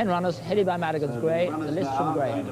10 runners, headed by Madigan's Grey, the list from Graham.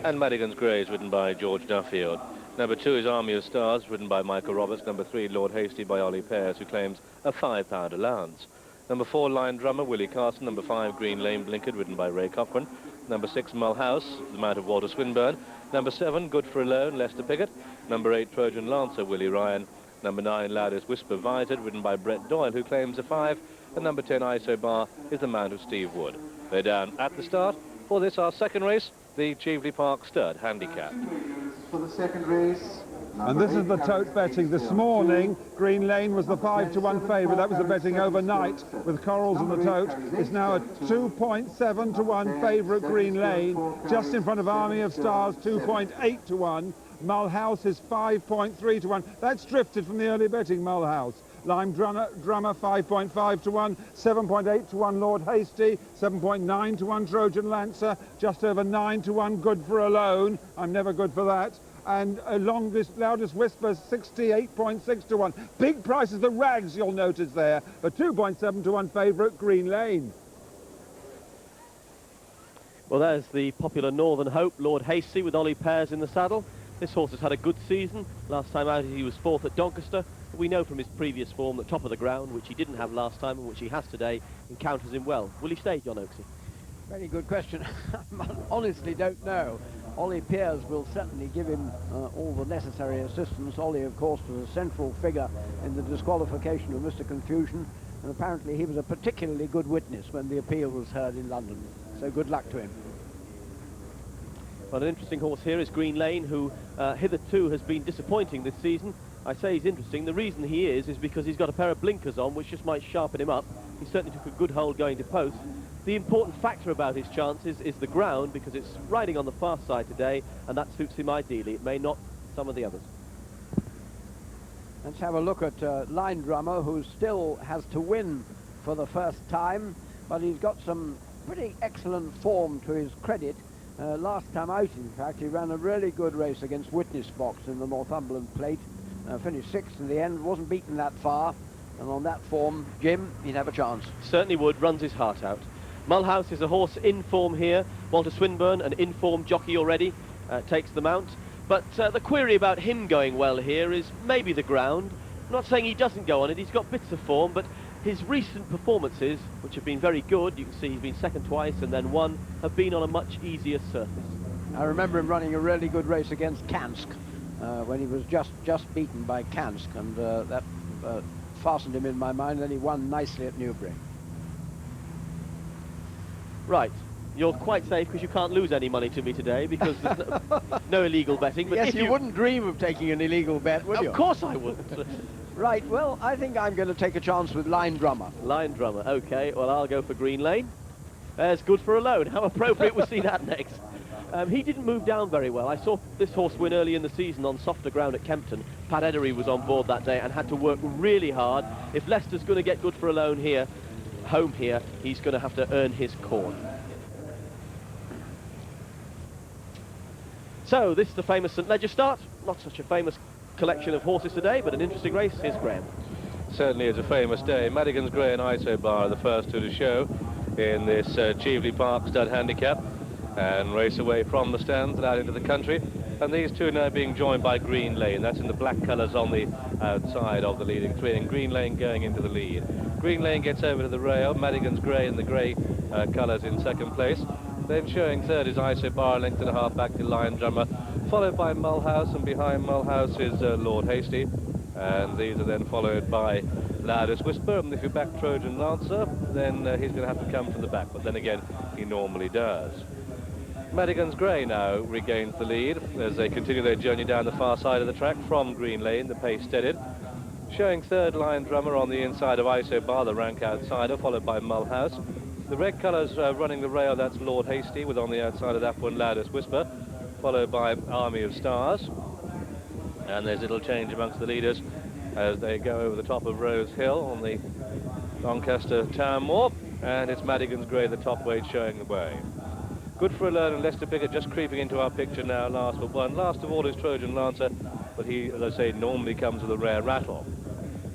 And Madigan's Grey is ridden by George Duffield. Number 2 is Army of Stars, ridden by Michael Roberts. Number 3, Lord Hasty, by Ollie Pears, who claims a £5 allowance. Number 4, Line Drummer, Willie Carson. Number 5, Green Lane Blinkered, ridden by Ray Cochran. Number 6, Mulhouse, the mount of Walter Swinburn. Number 7, Good for a Loan, Lester Piggott. Number 8, Trojan Lancer, Willie Ryan. Number 9, Loudest Whisper, Vizard, ridden by Brett Doyle, who claims a 5. And number 10, ISO Bar, is the mount of Steve Wood. They're down at the start for this, our second race, the Cheveley Park Stud Handicap. For the second race. And this is the tote betting. This morning, Green Lane was the 5-1 favourite. That was the betting overnight with Corals in the tote. It's now a 2.7-1 favourite, Green Lane, just in front of Army of Stars, 2.8-1. Mulhouse is 5.3-1. That's drifted from the early betting, Mulhouse. Lime Drummer 5.5-1, 7.8-1 Lord Hasty, 7.9-1 Trojan Lancer, just over 9-1 Good for a Loan. I'm never good for that. And Loudest Whisper, 68.6-1. Big prices, the rags you'll notice there. A 2.7-1 favourite, Green Lane. Well, there's the popular Northern Hope, Lord Hasty, with Ollie Pears in the saddle. This horse has had a good season. Last time out he was 4th at Doncaster. We know from his previous form that top of the ground, which he didn't have last time and which he has today, encounters him well. Will he stay, John Oaksey? Very good question. I honestly don't know. Ollie Pears will certainly give him all the necessary assistance. Ollie, of course, was a central figure in the disqualification of Mr. Confusion, and apparently he was a particularly good witness when the appeal was heard in London. So good luck to him. Well, an interesting horse here is Green Lane, who hitherto has been disappointing this season. I say he's interesting. The reason he is because he's got a pair of blinkers on, which just might sharpen him up. He certainly took a good hold going to post. The important factor about his chances is the ground, because it's riding on the fast side today, and that suits him ideally. It may not some of the others. Let's have a look at Line Drummer, who still has to win for the first time, but he's got some pretty excellent form to his credit. Last time out, in fact, he ran a really good race against Witness Box in the Northumberland Plate. Finished 6th in the end, wasn't beaten that far, and on that form, Jim, he'd have a chance. Certainly would, runs his heart out. Mulhouse is a horse in form here. Walter Swinburn, an in-form jockey already, takes the mount. But the query about him going well here is maybe the ground. I'm not saying he doesn't go on it, he's got bits of form, but his recent performances, which have been very good, you can see he's been second twice and then won, have been on a much easier surface. I remember him running a really good race against Kansk, when he was just beaten by Kansk, and that fastened him in my mind. Then he won nicely at Newbury. Right, you're quite safe because you can't lose any money to me today because there's no illegal betting. But yes, if you wouldn't dream of taking an illegal bet, would you? Of course I wouldn't. Right, well, I think I'm going to take a chance with Line Drummer. Line Drummer, okay, well, I'll go for Green Lane. There's Good for a Loan. How appropriate we'll see that next. He didn't move down very well. I saw this horse win early in the season on softer ground at Kempton. Pat Edery was on board that day and had to work really hard. If Leicester's going to get Good for a Loan here, home here, he's going to have to earn his corn. So this is the famous St Ledger start. Not such a famous collection of horses today, but an interesting race. Here's Graham. Certainly is a famous day. Madigan's Grey and ISO Bar are the first two to show in this Cheveley Park Stud Handicap and race away from the stands and out into the country. And these two now being joined by Green Lane. That's in the black colours on the outside of the leading three, and Green Lane going into the lead. Green Lane gets over to the rail. Madigan's Grey in the grey colours in second place. Then showing third is ISO Bar, length and a half back to Lion Drummer, followed by Mulhouse, and behind Mulhouse is Lord Hasty. And these are then followed by Loudest Whisper, and if you back Trojan Lancer, then he's going to have to come from the back, but then again, he normally does. Madigan's Grey now regains the lead as they continue their journey down the far side of the track from Green Lane, the pace steadied. Showing third, Lion Drummer on the inside of ISO Bar, the rank outsider, followed by Mulhouse. The red colours running the rail, that's Lord Hasty, with on the outside of that one Loudest Whisper, followed by Army of Stars. And there's a little change amongst the leaders as they go over the top of Rose Hill on the Doncaster Town Moor, and it's Madigan's Grey, the top weight, showing the way. Good for a Loan and Lester Piggott just creeping into our picture now, last but one. Last of all is Trojan Lancer, but he, as I say, normally comes with a rare rattle.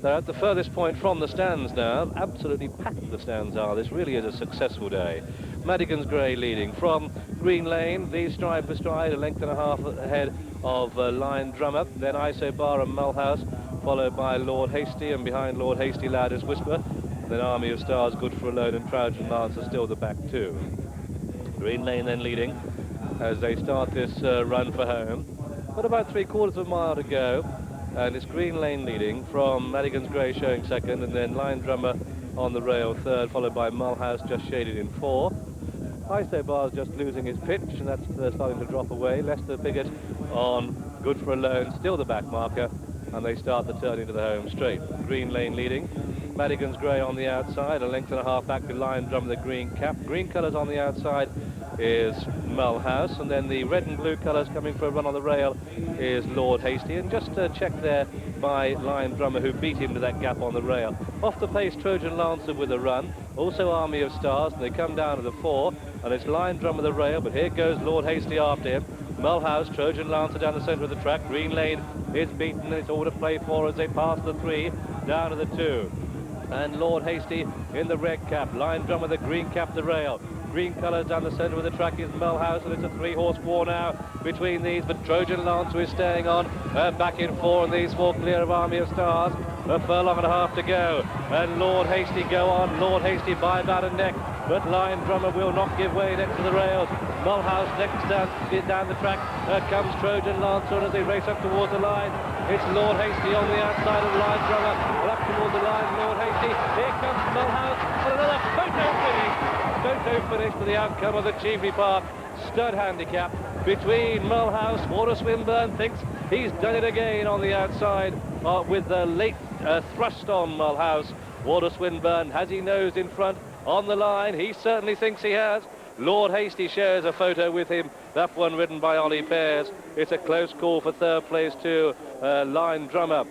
They're at the furthest point from the stands now. Absolutely packed the stands are. This really is a successful day. Madigan's Grey leading from Green Lane, these stride for stride, a length and a half ahead of Lion Drummer, then Isobar and Mulhouse, followed by Lord Hasty, and behind Lord Hasty, Loudest Whisper. Then Army of Stars, Good for a Load, and Trojan Lance are still the back two. Green Lane then leading as they start this run for home. Got about 3/4 of a mile to go, and it's Green Lane leading from Madigan's Grey showing second, and then Lion Drummer on the rail third, followed by Mulhouse just shaded in fourth. Isobar's just losing his pitch, and that's starting to drop away. Leicester Piggott on Good for a Loan, still the back marker, and they start the turn into the home straight. Green Lane leading. Madigan's Grey on the outside, a length and a half back to Lion Drummer, the green cap. Green colours on the outside is Mulhouse, and then the red and blue colours coming for a run on the rail is Lord Hasty, and just checked there by Lion Drummer, who beat him to that gap on the rail. Off the pace, Trojan Lancer with a run, also Army of Stars, and they come down to the 4, and it's Lion Drummer the rail, but here goes Lord Hasty after him. Mulhouse, Trojan Lancer down the centre of the track. Green Lane is beaten, and it's all to play for as they pass the 3 down to the 2. And Lord Hasty in the red cap, Lion Drummer the green cap, the rail. Green colours down the centre of the track is Mulhouse, and it's a 3-horse war now between these, but Trojan Lancer is staying on, back in 4, and these 4 clear of Army of Stars. A furlong and a half to go, and Lord Hasty go on. Lord Hasty by about a neck, but Lion Drummer will not give way next to the rails. Mulhouse next down the track. Comes Trojan Lancer, and as they race up towards the line, it's Lord Hasty on the outside of Lion Drummer, and up towards the line, Lord Hasty. Here comes Mulhouse, and another photo finish. Photo finish for the outcome of the Cheveley Park stud handicap between Mulhouse. Walter Swinburn thinks he's done it again on the outside with the late thrust on Mulhouse. Walter Swinburn, has he nosed in front on the line? He certainly thinks he has. Lord Hasty shares a photo with him, that one ridden by Ollie Pears. It's a close call for third place too. Lion Drummer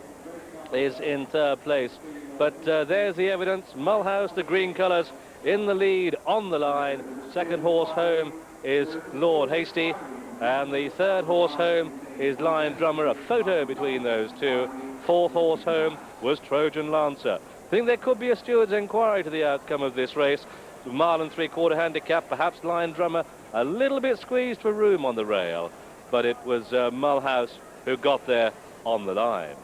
is in third place. But there's the evidence. Mulhouse, the green colours, in the lead on the line. Second horse home is Lord Hasty, and the third horse home is Lion Drummer. A photo between those two. Fourth horse home was Trojan Lancer. I think there could be a steward's inquiry to the outcome of this race. Mile and 3/4 handicap, perhaps Lion Drummer a little bit squeezed for room on the rail, but it was Mulhouse who got there on the line.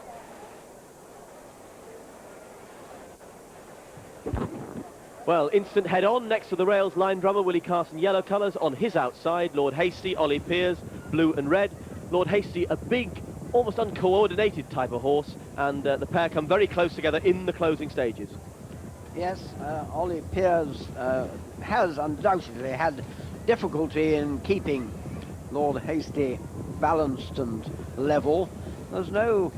Well, instant head-on next to the rails. Lion Drummer, Willie Carson, yellow colours. On his outside, Lord Hasty, Ollie Pears, blue and red. Lord Hasty, a big, almost uncoordinated type of horse, and the pair come very close together in the closing stages. Yes, Ollie Pears has undoubtedly had difficulty in keeping Lord Hasty balanced and level. There's no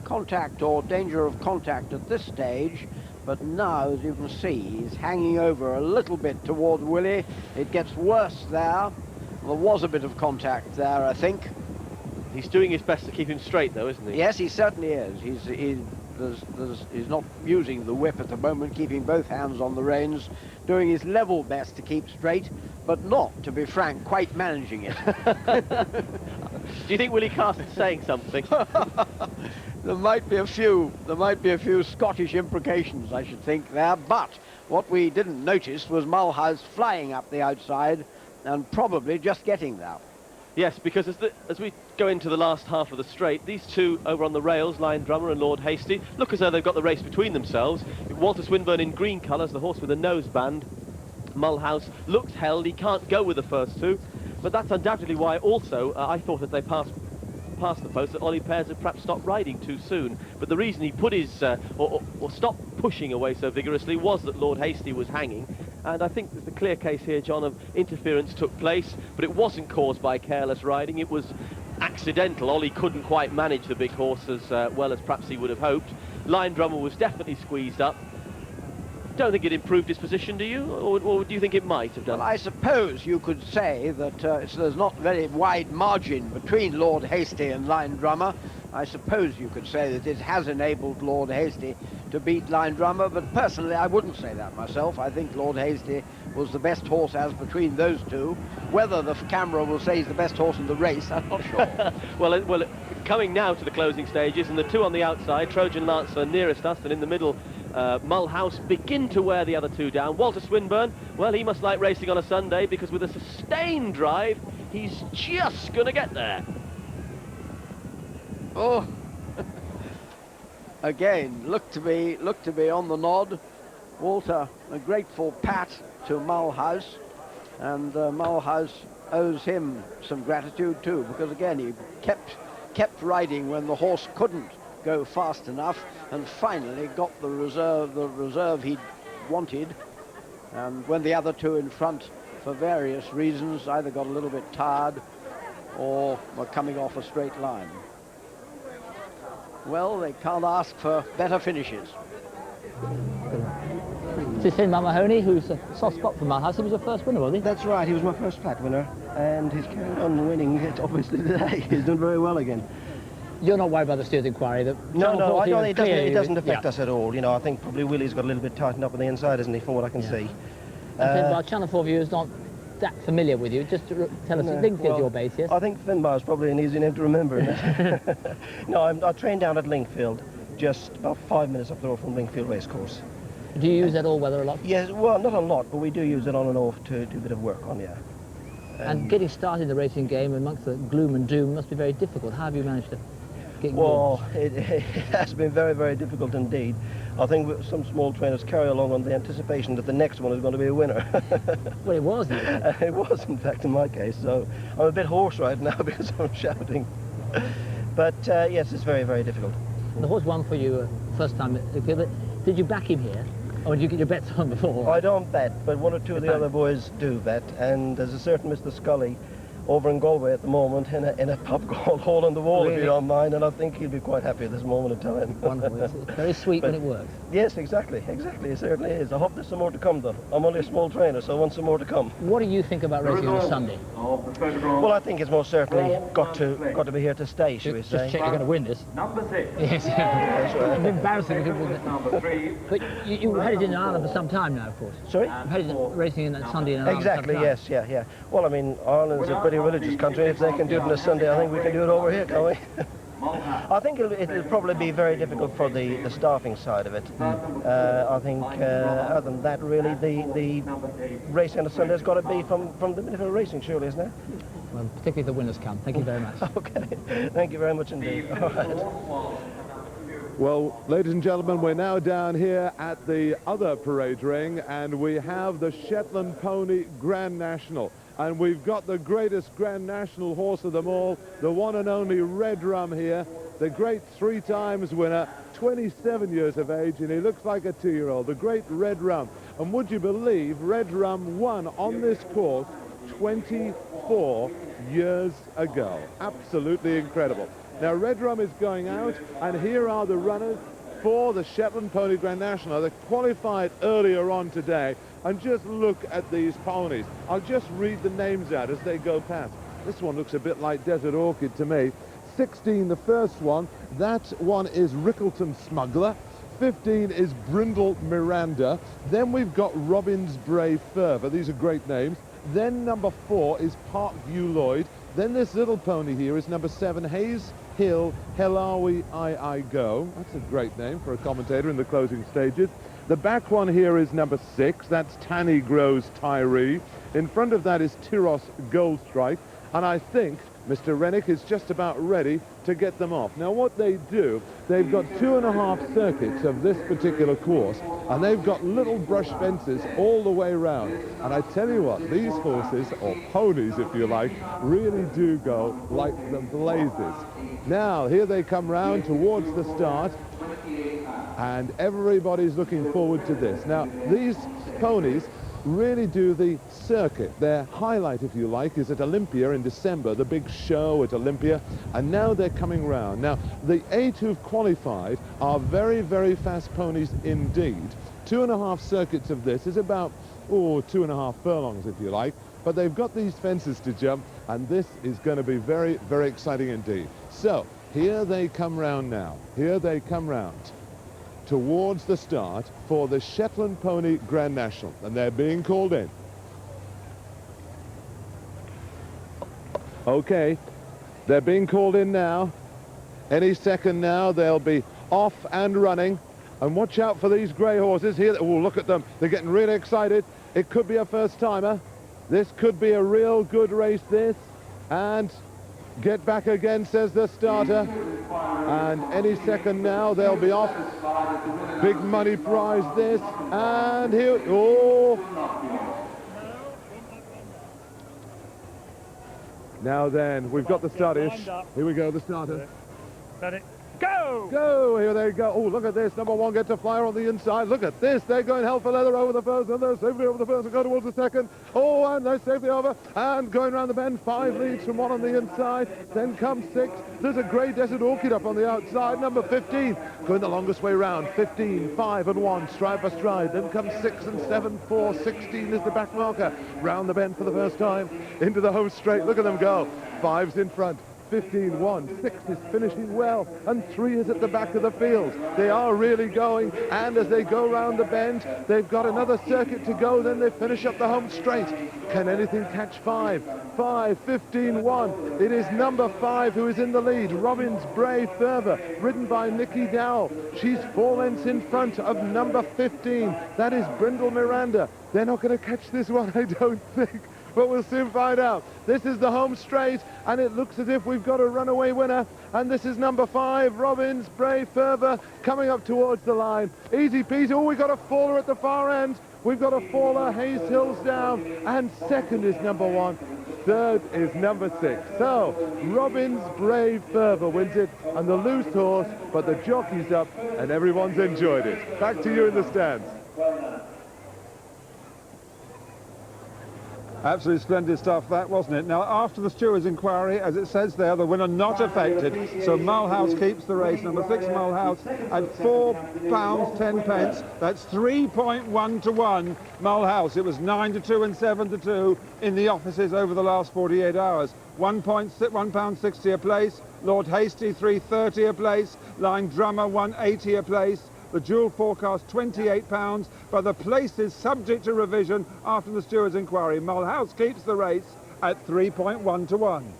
contact or danger of contact at this stage, but now, as you can see, he's hanging over a little bit toward Willie. It gets worse there. There was a bit of contact there, I think. He's doing his best to keep him straight, though, isn't he? Yes, he certainly is. He's not using the whip at the moment, keeping both hands on the reins, doing his level best to keep straight, but not, to be frank, quite managing it. Do you think Willie Carson's saying something? There might be a few Scottish imprecations, I should think, there, but what we didn't notice was Mulhouse flying up the outside and probably just getting there. Yes, because as we go into the last half of the straight, these two over on the rails, Lion Drummer and Lord Hasty, look as though they've got the race between themselves. Walter Swinburn in green colours, the horse with a noseband. Mulhouse looks held, he can't go with the first two, but that's undoubtedly why also I thought as they passed the post that Ollie Pears had perhaps stopped riding too soon. But the reason he put his, or stopped pushing away so vigorously was that Lord Hasty was hanging. And I think there's a clear case here, John, of interference took place, but it wasn't caused by careless riding. It was accidental. Ollie couldn't quite manage the big horse as well as perhaps he would have hoped. Lion Drummer was definitely squeezed up. Don't think it improved his position, do you? Or do you think it might have done? Well, I suppose you could say that there's not a very wide margin between Lord Hasty and Lion Drummer. I suppose you could say that it has enabled Lord Hasty to beat Lion Drummer, but personally I wouldn't say that myself. I think Lord Hasty was the best horse as between those two. Whether the camera will say he's the best horse in the race, I'm not sure. well, coming now to the closing stages, and the two on the outside, Trojan Lancer nearest us, and in the middle, Mulhouse, begin to wear the other two down. Walter Swinburn, well, he must like racing on a Sunday, because with a sustained drive, he's just going to get there. Oh, again, look to be on the nod. Walter, a grateful pat to Mulhouse, and Mulhouse owes him some gratitude too, because again he kept riding when the horse couldn't go fast enough, and finally got the reserve he wanted. And when the other two in front, for various reasons, either got a little bit tired or were coming off a straight line. Well, they can't ask for better finishes. This is Mahoney, who's a soft spot for Mulhouse. He was the first winner, wasn't he? That's right, he was my first flat winner, and he's carried on winning it obviously today. He's done very well again. You're not worried about the steers inquiry? No, I don't, it doesn't affect us at all. You know, I think probably Willie's got a little bit tightened up on the inside, isn't he, from what I can see. Our Channel 4 view is not that familiar with you. Just to tell us, Lingfield's your base, yes? I think Finbar's probably an easy name to remember. No, I trained down at Lingfield, just about 5 minutes up the road from Lingfield Racecourse. Do you use that all-weather a lot? Yes, well, not a lot, but we do use it on and off to do a bit of work on, yeah. And getting started in the racing game amongst the gloom and doom must be very difficult. How have you managed to get Well, it has been very, very difficult indeed. I think some small trainers carry along on the anticipation that the next one is going to be a winner. Well, it was. It was, in fact, in my case. So I'm a bit hoarse right now because I'm shouting. But yes, it's very, very difficult. The horse won for you first time. Did you back him here? Or did you get your bets on before? I don't bet, but one or two of the other boys do bet. And there's a certain Mr. Scully over in Galway at the moment in a pub called Hole in the Wall, if you don't mind, and I think he'll be quite happy at this moment of time. Wonderful. It's very sweet when it works. Yes, exactly, it certainly is. I hope there's some more to come, though. I'm only a small trainer, so I want some more to come. What do you think about racing on a Sunday? Well, I think it's most certainly got to be here to stay, should we say. Just check you're going to win this. Number 6. Yes. That's right. It's embarrassing. Number 3. But you headed in Ireland for some time now, of course. Sorry? You've headed racing in Sunday in Ireland. Exactly, yes, yeah. Well, I mean, Ireland's a pretty religious country. If they can do it on a Sunday, I think we can do it over here, can't we? I think it'll probably be very difficult for the staffing side of it. I think, other than that, really, the racing on a Sunday has got to be from the minute of racing, surely, isn't it? Well, particularly if the winners come. Thank you very much. Okay, thank you very much indeed. All right. Well, ladies and gentlemen, we're now down here at the other parade ring, and we have the Shetland Pony Grand National. And we've got the greatest Grand National horse of them all, the one and only Red Rum here, the great 3 times winner, 27 years of age, and he looks like a 2-year-old, the great Red Rum. And would you believe Red Rum won on this course 24 years ago? Absolutely incredible. Now, Red Rum is going out, and here are the runners for the Shetland Pony Grand National. They qualified earlier on today, and just look at these ponies. I'll just read the names out as they go past. This one looks a bit like Desert Orchid to me. 16, the first one. That one is Rickleton Smuggler. 15 is Brindle Miranda. Then we've got Robin's Brave Fervour. These are great names. Then number 4 is Parkview Lloyd. Then this little pony here is number 7, Hayes Hill Helawi I Go. That's a great name for a commentator in the closing stages. The back one here is number 6. That's Tanny Grows Tyree. In front of that is Tyros Goldstrike. And I think Mr. Rennick is just about ready to get them off. Now, what they do, they've got 2.5 circuits of this particular course, and they've got little brush fences all the way around. And I tell you what, these horses, or ponies if you like, really do go like the blazes. Now, here they come round towards the start, and everybody's looking forward to this. Now, these ponies really do the circuit. Their highlight, if you like, is at Olympia in December, the big show at Olympia, and now they're coming round. Now, the 8 who've qualified are very, very fast ponies indeed. 2.5 circuits of this is about, 2.5 furlongs, if you like, but they've got these fences to jump, and this is going to be very, very exciting indeed. So, here they come round now. Here they come round towards the start for the Shetland Pony Grand National, and they're being called in. Okay, they're being called in now. Any second now, they'll be off and running. And watch out for these grey horses here. Oh, look at them. They're getting really excited. It could be a first-timer. This could be a real good race, this. And get back again, says the starter. And any second now, they'll be off. Big money prize, this. And here, oh. Now then, we've got the starters. Here we go, the starter. Ready, go! Go! Here they go. Oh, look at this. Number one gets a flyer on the inside. Look at this. They're going hell for leather over the first, and they're safely over the first and go towards the second. Oh, and they're safely over. And going around the bend, 5 leads from 1 on the inside. Then comes 6. There's a grey desert orchid up on the outside. Number 15 going the longest way round. 15, 5 and 1, stride by stride. Then comes 6 and 7, 4. 16 is the back marker. Round the bend for the first time. Into the home straight. Look at them go. 5's in front. 15, 1, 6 is finishing well, and 3 is at the back of the field. They are really going, and as they go round the bend, they've got another circuit to go, then they finish up the home straight. Can anything catch 5? 5, 15, 1. It is number 5 who is in the lead. Robin's Brave Fervour, ridden by Nikki Dowell. She's 4 lengths in front of number 15. That is Brindle Miranda. They're not going to catch this one, I don't think. But we'll soon find out. This is the home straight, and it looks as if we've got a runaway winner. And this is number 5, Robbins, Brave Fervour, coming up towards the line. Easy peasy. Oh, we've got a faller at the far end. We've got a faller, Hayes Hills down. And second is number 1. Third is number 6. So, Robbins, Brave Fervour wins it, and the loose horse, but the jockey's up, and everyone's enjoyed it. Back to you in the stands. Absolutely splendid stuff, that, wasn't it? Now, after the steward's inquiry, as it says there, the winner not affected. So Mulhouse keeps the race. Number 6, Mulhouse, at £4 10 pence. That's 3.1 to 1. Mulhouse. It was 9 to 2 and 7 to 2 in the offices over the last 48 hours. £1.60 a place. Lord Hasty, £3.30 a place. Line Drummer, £1.80 a place. The dual forecast £28, but the place is subject to revision after the steward's inquiry. Mulhouse keeps the race at 3.1 to 1.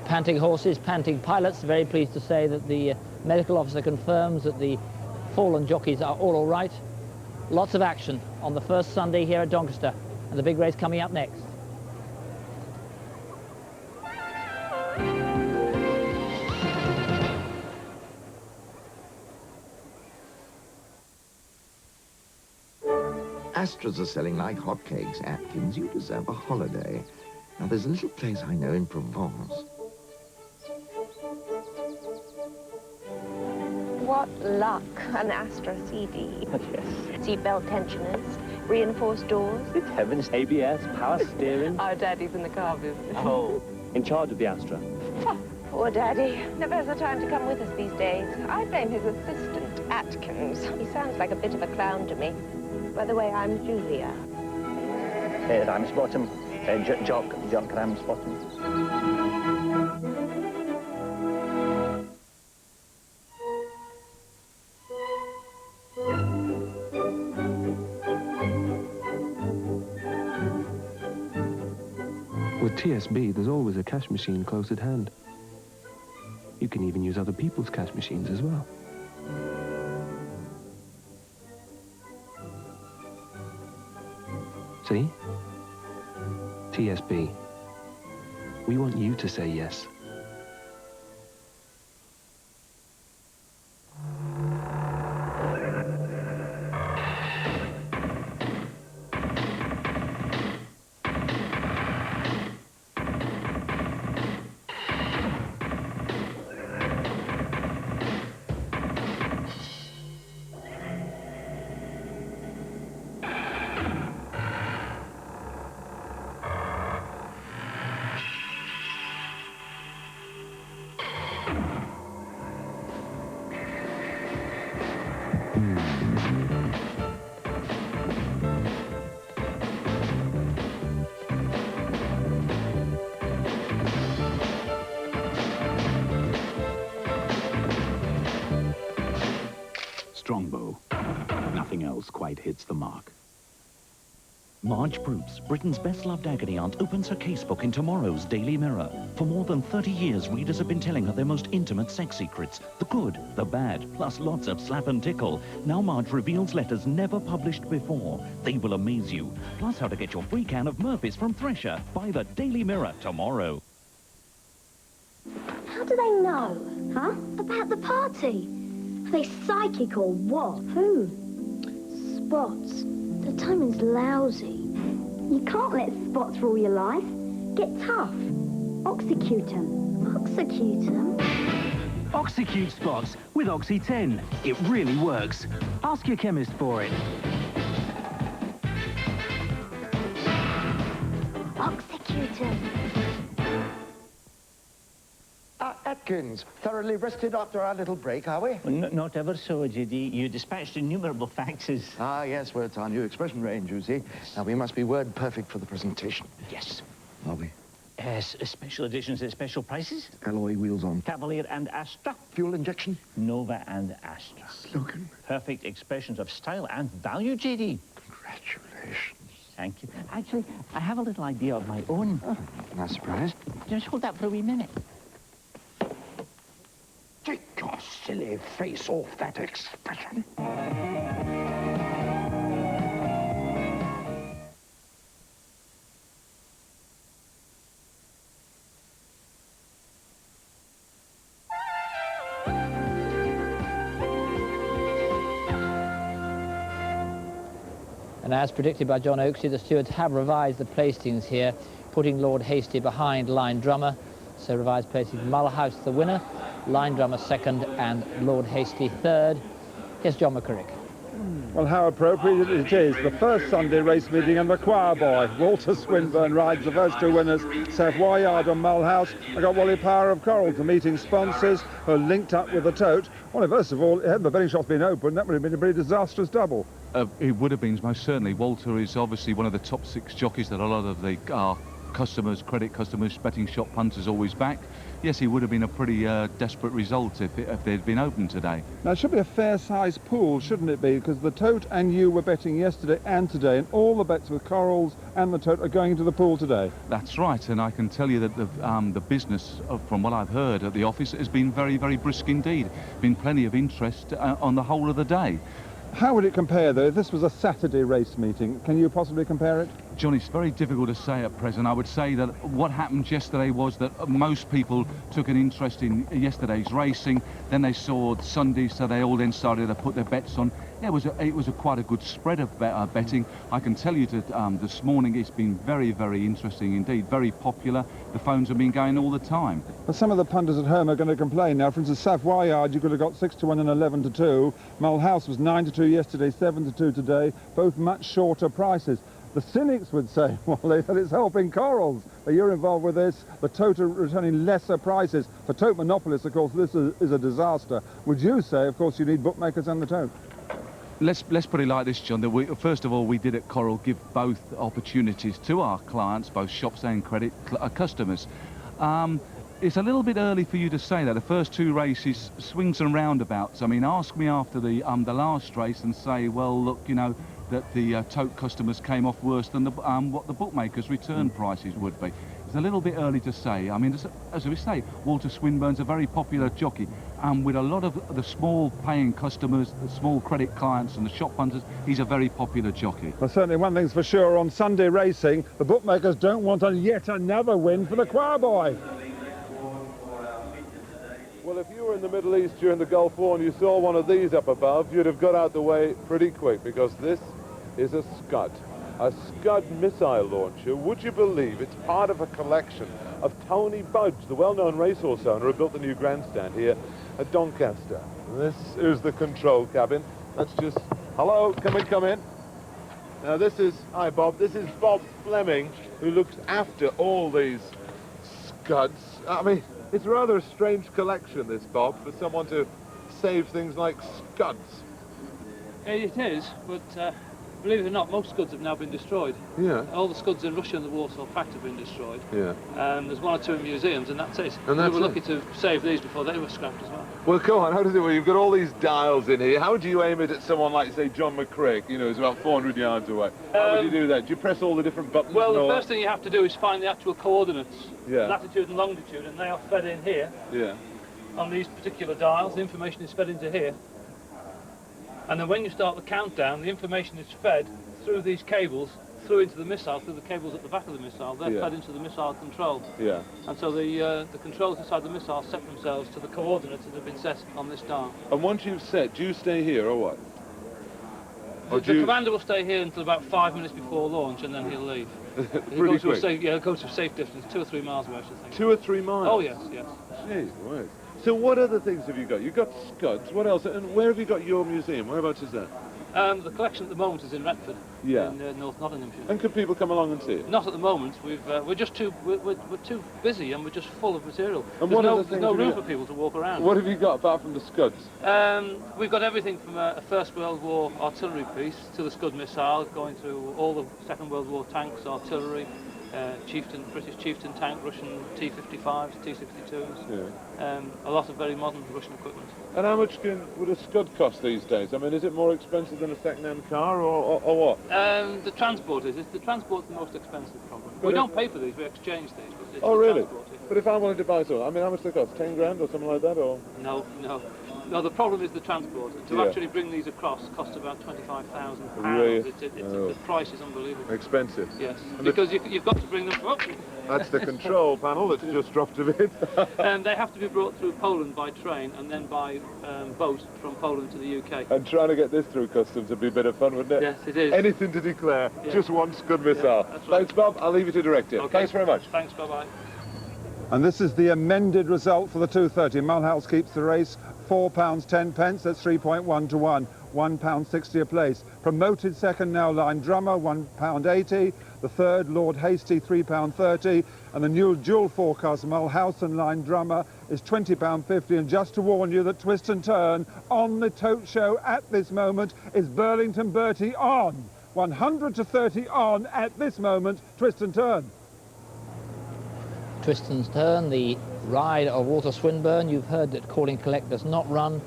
Panting horses, panting pilots. Very pleased to say that the medical officer confirms that the fallen jockeys are all right. Lots of action on the first Sunday here at Doncaster, and the big race coming up next. Astras are selling like hotcakes. Atkins, you deserve a holiday. Now, there's a little place I know in Provence. What luck, an Astra CD. Yes. Seatbelt tensioners, reinforced doors. Good heavens, ABS, power steering. Our daddy's in the car business. Oh, in charge of the Astra. Poor daddy. Never has the time to come with us these days. I blame his assistant, Atkins. He sounds like a bit of a clown to me. By the way, I'm Julia. Ramsbottom. Jock Ramsbottom. With TSB, there's always a cash machine close at hand. You can even use other people's cash machines as well. See? TSB. We want you to say yes. Strongbow. Nothing else quite hits the mark. Marge Proops, Britain's best-loved agony aunt, opens her casebook in tomorrow's Daily Mirror. For more than 30 years, readers have been telling her their most intimate sex secrets. The good, the bad, plus lots of slap and tickle. Now Marge reveals letters never published before. They will amaze you. Plus how to get your free can of Murphy's from Thresher. Buy the Daily Mirror tomorrow. How do they know? Huh? About the party? Are they psychic or what? Who? Spots. The timing's lousy. You can't let spots rule your life. Get tough. Oxycute 'em. Oxycute 'em? Oxycute spots with Oxy 10. It really works. Ask your chemist for it. Oxycute 'em. Atkins, thoroughly rested after our little break, are we? Well, not ever so, JD. You dispatched innumerable faxes. Ah, yes, well, it's our new expression range, you see. Now, we must be word perfect for the presentation. Yes. Are we? Special editions at special prices. Alloy wheels on. Cavalier and Astra. Fuel injection. Nova and Astra. Slogan. Perfect expressions of style and value, JD. Congratulations. Thank you. Actually, I have a little idea of my own. Oh, nice surprise. Just hold that for a wee minute. Take your silly face off that expression. And as predicted by John Oaksey, the stewards have revised the placings here, putting Lord Hasty behind Line Drummer. So revised placings, Mulhouse the winner, Line Drummer second, and Lord Hasty third. Here's John McCurrick. Well, how appropriate it is. The first Sunday race meeting and the choir boy, Walter Swinburn, rides the first two winners, Savoyard and Mulhouse. I got Wally Power of Corals, the meeting sponsors, who are linked up with the tote. Well, first of all, had the betting shops been open, that would have been a pretty disastrous double. It would have been, most certainly. Walter is obviously one of the top 6 jockeys that a lot of the customers, credit customers, betting shop punters always back. Yes, it would have been a pretty desperate result if they'd been open today. Now, it should be a fair-sized pool, shouldn't it be? Because the tote and you were betting yesterday and today, and all the bets with Corals and the tote are going into the pool today. That's right, and I can tell you that the business, from what I've heard at the office, has been very, very brisk indeed. Been plenty of interest on the whole of the day. How would it compare, though, if this was a Saturday race meeting? Can you possibly compare it? John, it's very difficult to say at present. I would say that what happened yesterday was that most people took an interest in yesterday's racing. Then they saw Sunday, so they all then started to put their bets on. Yeah, it was quite a good spread of betting. I can tell you that this morning it's been very, very interesting indeed, very popular. The phones have been going all the time. But some of the punters at home are going to complain now. For instance, Savoyard, you could have got 6-1 and 11-2. Mulhouse was 9-2 yesterday, 7-2 today, both much shorter prices. The cynics would say, Wally, that it's helping Corals. But you're involved with this. The tote are returning lesser prices. For tote monopolists, of course, this is a disaster. Would you say, of course, you need bookmakers and the tote? Let's put it like this, John, that first of all, we did at Coral give both opportunities to our clients, both shops and credit customers. It's a little bit early for you to say that. The first 2 races, swings and roundabouts. I mean, ask me after the last race and say, well, look, you know, that the tote customers came off worse than what the bookmakers' return prices would be. It's a little bit early to say. I mean, as we say, Walter Swinburn's a very popular jockey, and with a lot of the small paying customers, the small credit clients and the shop punters, he's a very popular jockey. Well, certainly one thing's for sure, on Sunday racing, the bookmakers don't want yet another win for the choir boy. Well, if you were in the Middle East during the Gulf War and you saw one of these up above, you'd have got out the way pretty quick, because this is a Scud missile launcher. Would you believe it's part of a collection of Tony Budge, the well-known racehorse owner who built the new grandstand here at Doncaster. This is the control cabin. Let's just... Hello, come in. Now this is... Hi, Bob. This is Bob Fleming, who looks after all these Scuds. I mean... It's rather a strange collection, this, Bob, for someone to save things like Scuds. It is, but believe it or not, most scuds have now been destroyed. Yeah. All the scuds in Russia and the Warsaw Pact have been destroyed. Yeah. There's one or two in museums, and that's it. And we that's were it. lucky to save these before they were scrapped as well. Well, come on, how does it work? You've got all these dials in here. How do you aim it at someone like, say, John McCrae, you know, who's about 400 yards away? How would you do that? Do you press all the different buttons? Well, and the all first thing you have to do is find the actual coordinates, Yeah. latitude and longitude, and they are fed in here. Yeah. On these particular dials, the information is fed into here. And then when you start the countdown, the information is fed through these cables, through into the missile, through the cables at the back of the missile. They're Yeah. fed into the missile control. Yeah. And so the controls inside the missile set themselves to the coordinates that have been set on this dial. And once you've set, do you stay here or what? Or The commander will stay here until about 5 minutes before launch, and then he'll leave. Pretty He'll quick. he'll go to a safe distance, 2 or 3 miles away, I should think. 2 or 3 miles? Oh, yes, yes. Jeez, right. So what other things have you got? You've got scuds, what else? And where have you got your museum? Whereabouts is that? The collection at the moment is in Retford, Yeah. in North Nottinghamshire. And can people come along and see it? Not at the moment. We're just too we're too busy, and we're just full of material. And There's what other there's things no have you room got? for people to walk around. What have you got apart from the scuds? We've got everything from a First World War artillery piece to the Scud missile, going through all the Second World War tanks, artillery, British Chieftain tank, Russian T-55s, T-62s. Yeah. A lot of very modern Russian equipment. And how much would a scud cost these days? I mean, is it more expensive than a second-hand car or what? The transport is. The transport's the most expensive problem. But We don't pay for these, we exchange these. But it's Oh, the really? transport, yeah. But if I wanted to buy some, I mean, how much they cost? 10 grand or something like that, or? No, the problem is the transport. To Yeah. actually bring these across costs about £25,000. Really? The price is unbelievable. Expensive. Yes, And because you've got to bring them. Oh. That's the control panel that's just dropped a bit. They have to be brought through Poland by train and then by boat from Poland to the UK. And trying to get this through customs would be a bit of fun, wouldn't it? Yes, it is. Anything to declare, Yeah. just one scud missile. that's right. Thanks, Bob. I'll leave you to direct it. Okay. Thanks very much. Thanks, bye-bye. And this is the amended result for the 230. Mulhouse keeps the race, £4.10. That's 3.1 to 1. £1.60 a place. Promoted second now Line Drummer, £1.80. The third, Lord Hasty, £3.30. And the new dual forecast Mulhouse and Line Drummer is £20.50. And just to warn you that Twist and Turn on the tote show at this moment is Burlington Bertie on. 100 to 30 on at this moment, Twist and Turn. Twist and Turn, the ride of Walter Swinburn. You've heard that Calling Collect does not run.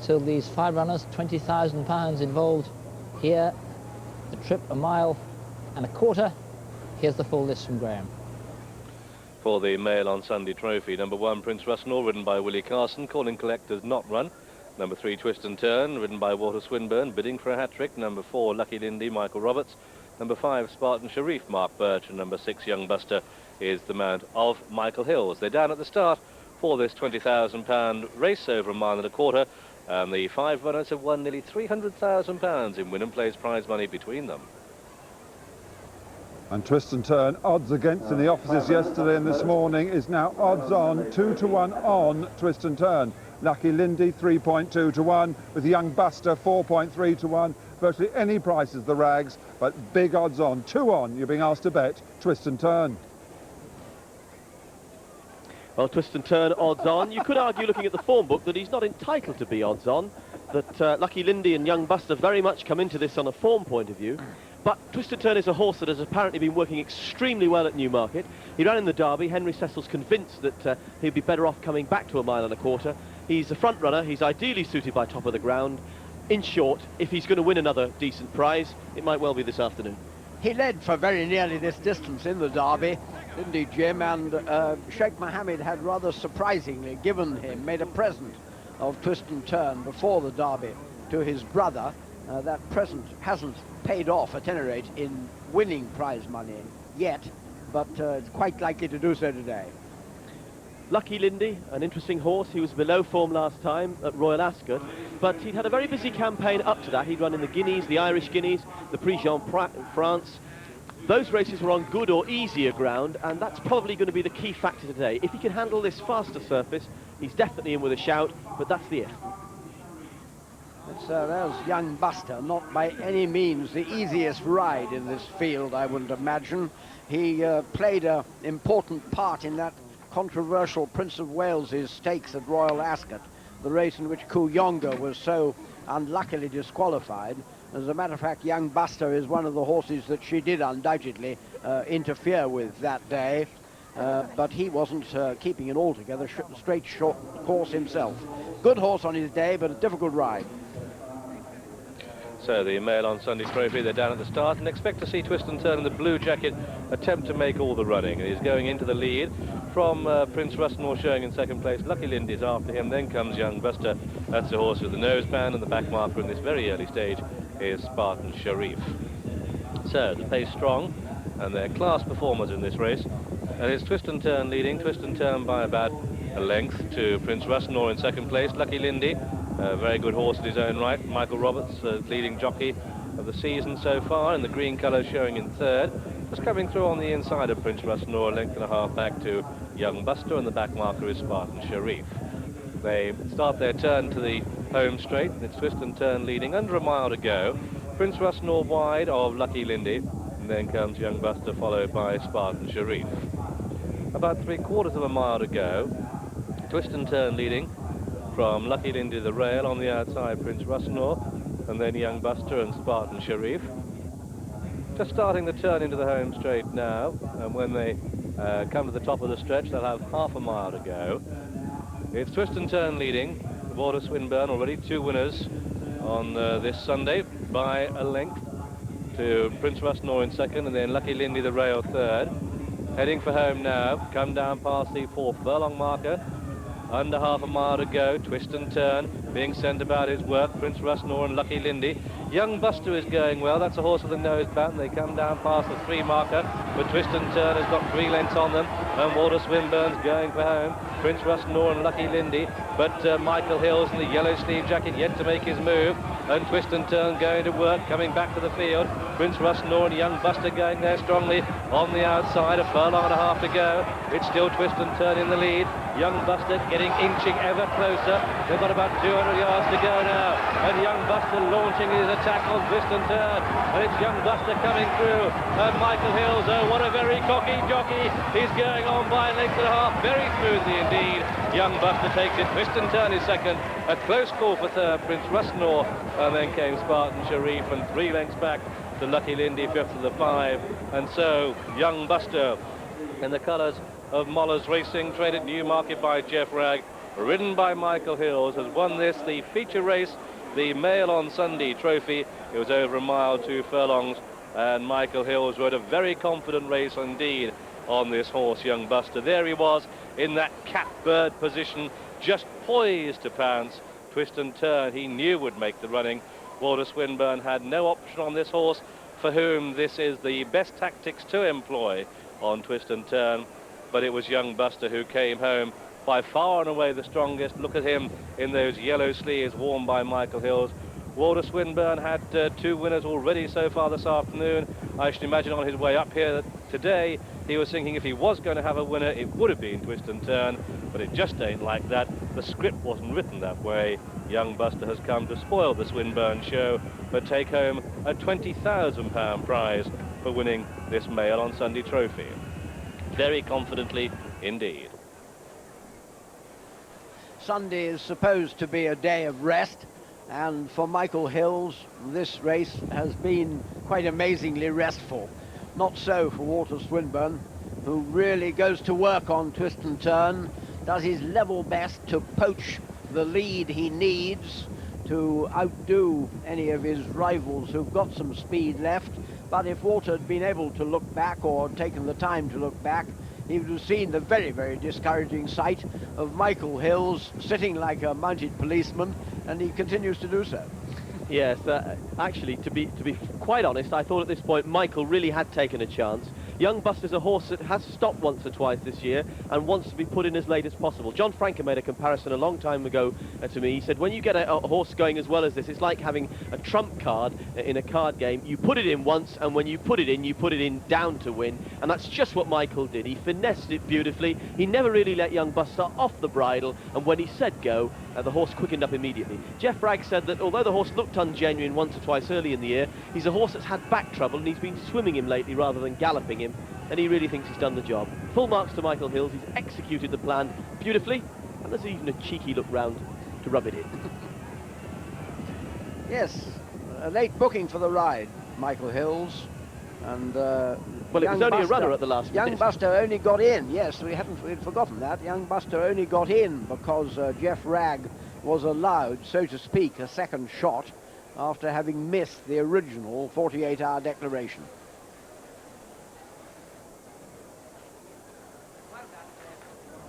Still these 5 runners, £20,000 involved here. The trip, 1.25 miles. Here's the full list from Graham. For the Mail on Sunday trophy, number 1, Prince Rusnell, ridden by Willie Carson. Calling Collect does not run. Number 3, Twist and Turn, ridden by Walter Swinburn, bidding for a hat-trick. Number 4, Lucky Lindy, Michael Roberts. Number 5, Spartan Sharif, Mark Birch. And number 6, Young Buster, is the mount of Michael Hills. They're down at the start for this £20,000 race over 1.25 miles, and the 5 runners have won nearly £300,000 in win and place prize money between them. And Twist and Turn, odds against in the offices yesterday and this morning, is now odds on 2 to 1 on Twist and Turn. Lucky Lindy 3.2 to 1, with Young Buster 4.3 to 1. Virtually any price is the rags, but big odds on. 2 on, you're being asked to bet Twist and Turn. Well, Twist and Turn odds on. You could argue, looking at the form book, that he's not entitled to be odds on, that Lucky Lindy and Young Buster very much come into this on a form point of view. But Twist and Turn is a horse that has apparently been working extremely well at Newmarket. He ran in the Derby. Henry Cecil's convinced that he'd be better off coming back to 1.25 miles. He's a front runner. He's ideally suited by top of the ground. In short, if he's going to win another decent prize, it might well be this afternoon. He led for very nearly this distance in the Derby, didn't he, Jim? And Sheikh Mohammed had rather surprisingly made a present of Twist and Turn before the Derby to his brother. That present hasn't paid off, at any rate, in winning prize money yet, but it's quite likely to do so today. Lucky Lindy, an interesting horse. He was below form last time at Royal Ascot, but he'd had a very busy campaign up to that. He'd run in the Guineas, the Irish Guineas, the Prix Jean France. Those races were on good or easier ground, and that's probably going to be the key factor today. If he can handle this faster surface, he's definitely in with a shout, but that's the if. There's Young Buster, not by any means the easiest ride in this field, I wouldn't imagine. He played an important part in that controversial Prince of Wales' stakes at Royal Ascot, the race in which Kooyonga was so unluckily disqualified. As a matter of fact, Young Buster is one of the horses that she did undoubtedly interfere with that day, but he wasn't keeping it all together, straight short course himself. Good horse on his day, but a difficult ride. So the Mail on Sunday Trophy, they're down at the start and expect to see Twist and Turn in the blue jacket attempt to make all the running. And he's going into the lead from Prince Rusnor showing in second place. Lucky Lindy's after him, then comes Young Buster. That's the horse with the noseband, and the back marker in this very early stage is Spartan Sharif. So the pace strong, and they're class performers in this race. And it's Twist and Turn leading, Twist and Turn by about a length to Prince Rusnor in second place. Lucky Lindy, a very good horse in his own right. Michael Roberts, leading jockey of the season so far, and the green colours showing in third. Just coming through on the inside of Prince Rusnor, a length and a half back to Young Buster, and the back marker is Spartan Sharif. They start their turn to the home straight, and it's Twist and Turn leading, under a mile to go. Prince Rusnor wide of Lucky Lindy, and then comes Young Buster, followed by Spartan Sharif. About 3/4 of a mile to go. Twist and Turn leading from Lucky Lindy the rail, on the outside Prince Rusnor, and then Young Buster and Spartan Sharif. Just starting the turn into the home straight now, and when they come to the top of the stretch, they'll have half a mile to go. It's Twist and Turn leading. Walter Swinburn already 2 winners on this Sunday by a length to Prince Rusnor in second, and then Lucky Lindy the rail third. Heading for home now, come down past the 4 furlong marker. Under half a mile to go. Twist and Turn being sent about his work. Prince Rusnor and Lucky Lindy. Young Buster is going well. That's a horse with a noseband. They come down past the 3 marker, but Twist and Turn has got 3 lengths on them, and Walter Swinburn's going for home. Prince Rusnor and Lucky Lindy, but Michael Hills in the yellow sleeve jacket yet to make his move, and Twist and Turn going to work, coming back to the field. Prince Rusnor and Young Buster going there strongly on the outside. A furlong and a half to go. It's still Twist and Turn in the lead. Young Buster inching ever closer. They've got about 200 yards to go now, and Young Buster launching his attack on Twist and Turn, and it's Young Buster coming through, and Michael Hills, oh what a very cocky jockey, he's going on by a length and a half, very smoothly indeed. Young Buster takes it. Twist and Turn is second, a close call for third, Prince Rusnor, and then came Spartan Sharif, and 3 lengths back to Lucky Lindy, fifth of the 5, and so Young Buster in the colours of Mollers Racing, traded Newmarket by Jeff Ragg, ridden by Michael Hills, has won this, the feature race, the Mail on Sunday Trophy. It was over a mile, 2 furlongs, and Michael Hills rode a very confident race indeed on this horse, Young Buster. There he was in that catbird position, just poised to pounce. Twist and Turn, he knew would make the running. Walter Swinburn had no option on this horse, for whom this is the best tactics to employ on Twist and Turn. But it was Young Buster who came home by far and away the strongest. Look at him in those yellow sleeves worn by Michael Hills. Walter Swinburn had 2 winners already so far this afternoon. I should imagine on his way up here today, he was thinking if he was going to have a winner, it would have been Twist and Turn, but it just ain't like that. The script wasn't written that way. Young Buster has come to spoil the Swinburn show, but take home a £20,000 prize for winning this Mail on Sunday Trophy. Very confidently indeed. Sunday is supposed to be a day of rest, and for Michael Hills, this race has been quite amazingly restful. Not so for Walter Swinburn, who really goes to work on Twist and Turn, does his level best to poach the lead he needs to outdo any of his rivals who've got some speed left. But if Walter had been able to look back, or taken the time to look back, he would have seen the very, very discouraging sight of Michael Hills sitting like a mounted policeman, and he continues to do so. Yes, actually, to be quite honest, I thought at this point Michael really had taken a chance. Young Buster's a horse that has stopped once or twice this year and wants to be put in as late as possible. John Franker made a comparison a long time ago to me. He said, when you get a horse going as well as this, it's like having a trump card in a card game. You put it in once, and when you put it in down to win. And that's just what Michael did. He finessed it beautifully. He never really let Young Buster off the bridle, and when he said go, the horse quickened up immediately. Jeff Ragg said that although the horse looked ungenuine once or twice early in the year, he's a horse that's had back trouble, and he's been swimming him lately rather than galloping him, and he really thinks he's done the job. Full marks to Michael Hills. He's executed the plan beautifully, and there's even a cheeky look round to rub it in. Yes, a late booking for the ride, Michael Hills. And well, it was only a runner at the last Young minute. Buster only got in. Yes, we'd forgotten that. Young Buster only got in because Jeff Ragg was allowed, so to speak, a second shot after having missed the original 48-hour declaration.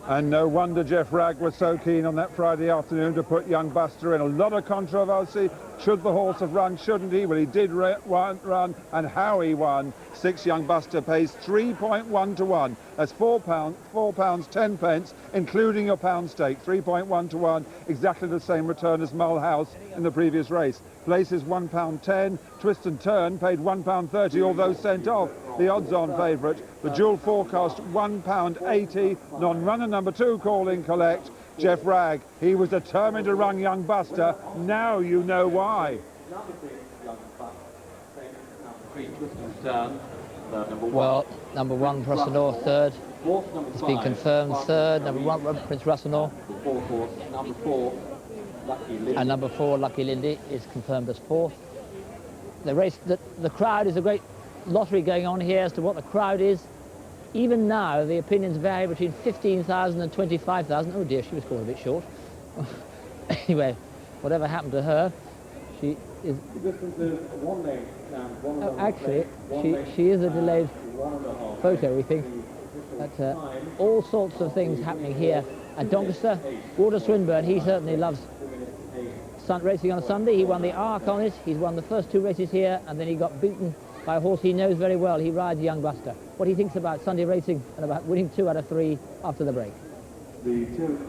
And no wonder Jeff Ragg was so keen on that Friday afternoon to put young Buster in. A lot of controversy. Should the horse have run? Shouldn't he? Well, he did run, and how he won. 6 young Buster pays 3.1 to 1. That's £4, 10 pence, including a pound stake. 3.1 to 1, exactly the same return as Mulhouse in the previous race. Places £1.10. Twist and Turn paid £1.30, although sent off. The odds-on favourite. The dual forecast £1.80. Non-runner number 2 calling collect. Jeff Ragg. He was determined to run young Buster. Now you know why. Well, number 1, Brusselor, third. It's been confirmed third. Number 1, Prince Brusselor. And number 4, Lucky Lindy, is confirmed as fourth. The race, the crowd is a great lottery going on here as to what the crowd is. Even now, the opinions vary between 15,000 and 25,000. Oh dear, she was caught a bit short. Anyway, whatever happened to her, she is... Oh, actually, she is a delayed photo, we think. But all sorts of things happening here at Doncaster. Walter Swinburn, he certainly loves racing on a Sunday. He won the Arc on it. He's won the first 2 races here, and then he got beaten by a horse he knows very well. He rides Young Buster. What he thinks about Sunday racing and about winning 2 out of 3 after the break. The 2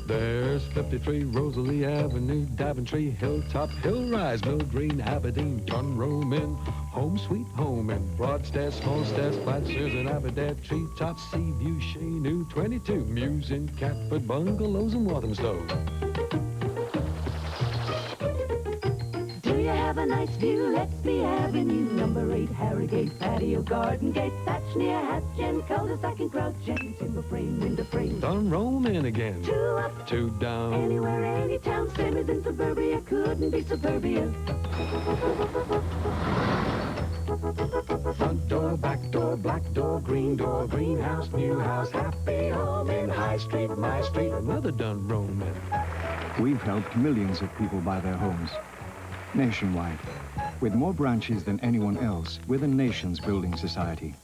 There's 53 Rosalie Avenue, Daventry, Hilltop, Hillrise, Mill Green, Aberdeen, Dunroman, Home Sweet Home, and Broadstairs, Smallstairs, Flatshires, and Aberdare, Treetops, Seaview, Shaynew, 22, Mews in Catford, Bungalows, and Walthamstow. Do you have a nice view? Let's Avenue, number 8, Harrogate, Patio, Garden Gate, Thatch near Hatchen, cul-de-sac and Crouchen, timber frame, window frame. Dunroman again. 2 up, 2 down. Anywhere, anytown, same as in suburbia, couldn't be suburbia. Front door, back door, black door, greenhouse, new house, happy home in High Street, my street, another Dunroman. We've helped millions of people buy their homes. Nationwide. With more branches than anyone else, we're the nation's building society.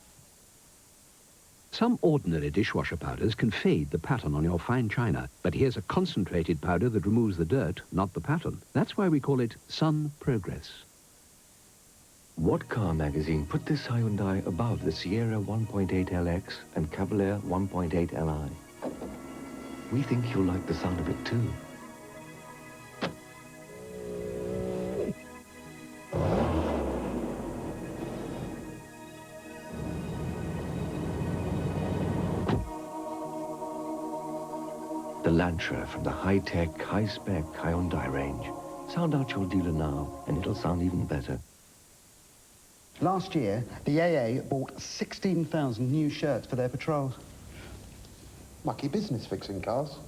Some ordinary dishwasher powders can fade the pattern on your fine china, but here's a concentrated powder that removes the dirt, not the pattern. That's why we call it Sun Progress. What car magazine put this Hyundai above the Sierra 1.8 LX and Cavalier 1.8 Li? We think you'll like the sound of it too. The Lancia from the high-tech, high-spec Hyundai range. Sound out your dealer now, and it'll sound even better. Last year, the AA bought 16,000 new shirts for their patrols. Lucky business fixing cars.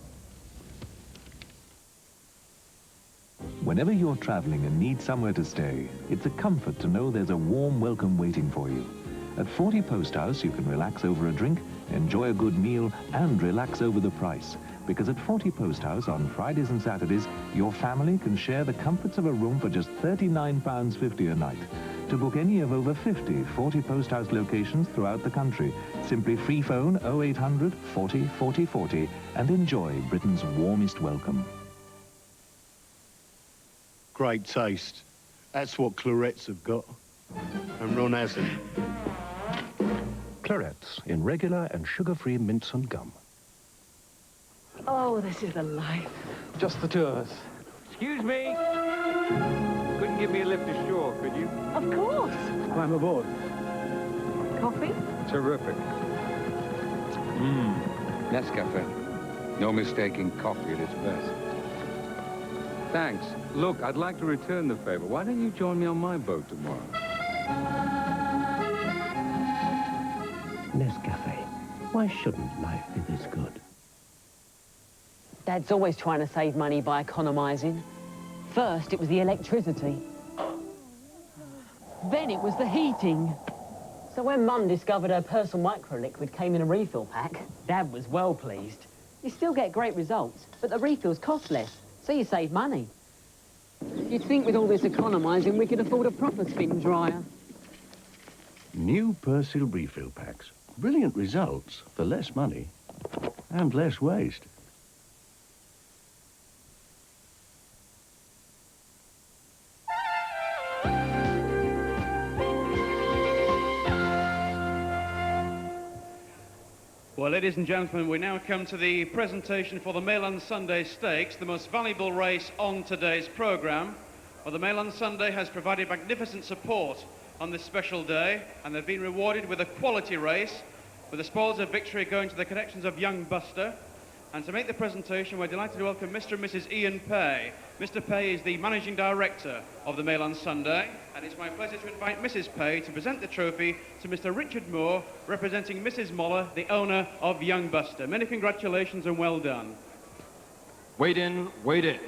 Whenever you're traveling and need somewhere to stay, it's a comfort to know there's a warm welcome waiting for you. At 40 Post House, you can relax over a drink, enjoy a good meal, and relax over the price. Because at 40 Post House on Fridays and Saturdays, your family can share the comforts of a room for just £39.50 a night. To book any of over 50 40 Post House locations throughout the country, simply free phone 0800 40 40 40 and enjoy Britain's warmest welcome. Great taste. That's what Clarets have got. And Ron hasn't. Clarets in regular and sugar-free mints and gum. Oh, this is the life. Just the 2 of us. Excuse me. Couldn't give me a lift ashore, could you? Of course. Climb aboard. Coffee? Terrific. Nescafe. No mistaking coffee at its best. Thanks. Look, I'd like to return the favor. Why don't you join me on my boat tomorrow? Nescafe. Why shouldn't life be this good? Dad's always trying to save money by economising. First, it was the electricity. Then it was the heating. So when Mum discovered her personal micro-liquid came in a refill pack, Dad was well pleased. You still get great results, but the refills cost less, so you save money. You'd think with all this economising we could afford a proper spin dryer. New Persil refill packs. Brilliant results for less money and less waste. Well, ladies and gentlemen, we now come to the presentation for the Mayland Sunday Stakes, the most valuable race on today's programme. Well, the Mayland Sunday has provided magnificent support on this special day, and they've been rewarded with a quality race, with the spoils of victory going to the connections of Young Buster. And to make the presentation, we're delighted to welcome Mr. and Mrs. Ian Pay. Mr. Pay is the Managing Director of the Mayland Sunday, and it's my pleasure to invite Mrs. Pay to present the trophy to Mr. Richard Moore, representing Mrs. Moller, the owner of Young Buster. Many congratulations and well done. Wade in, wade in.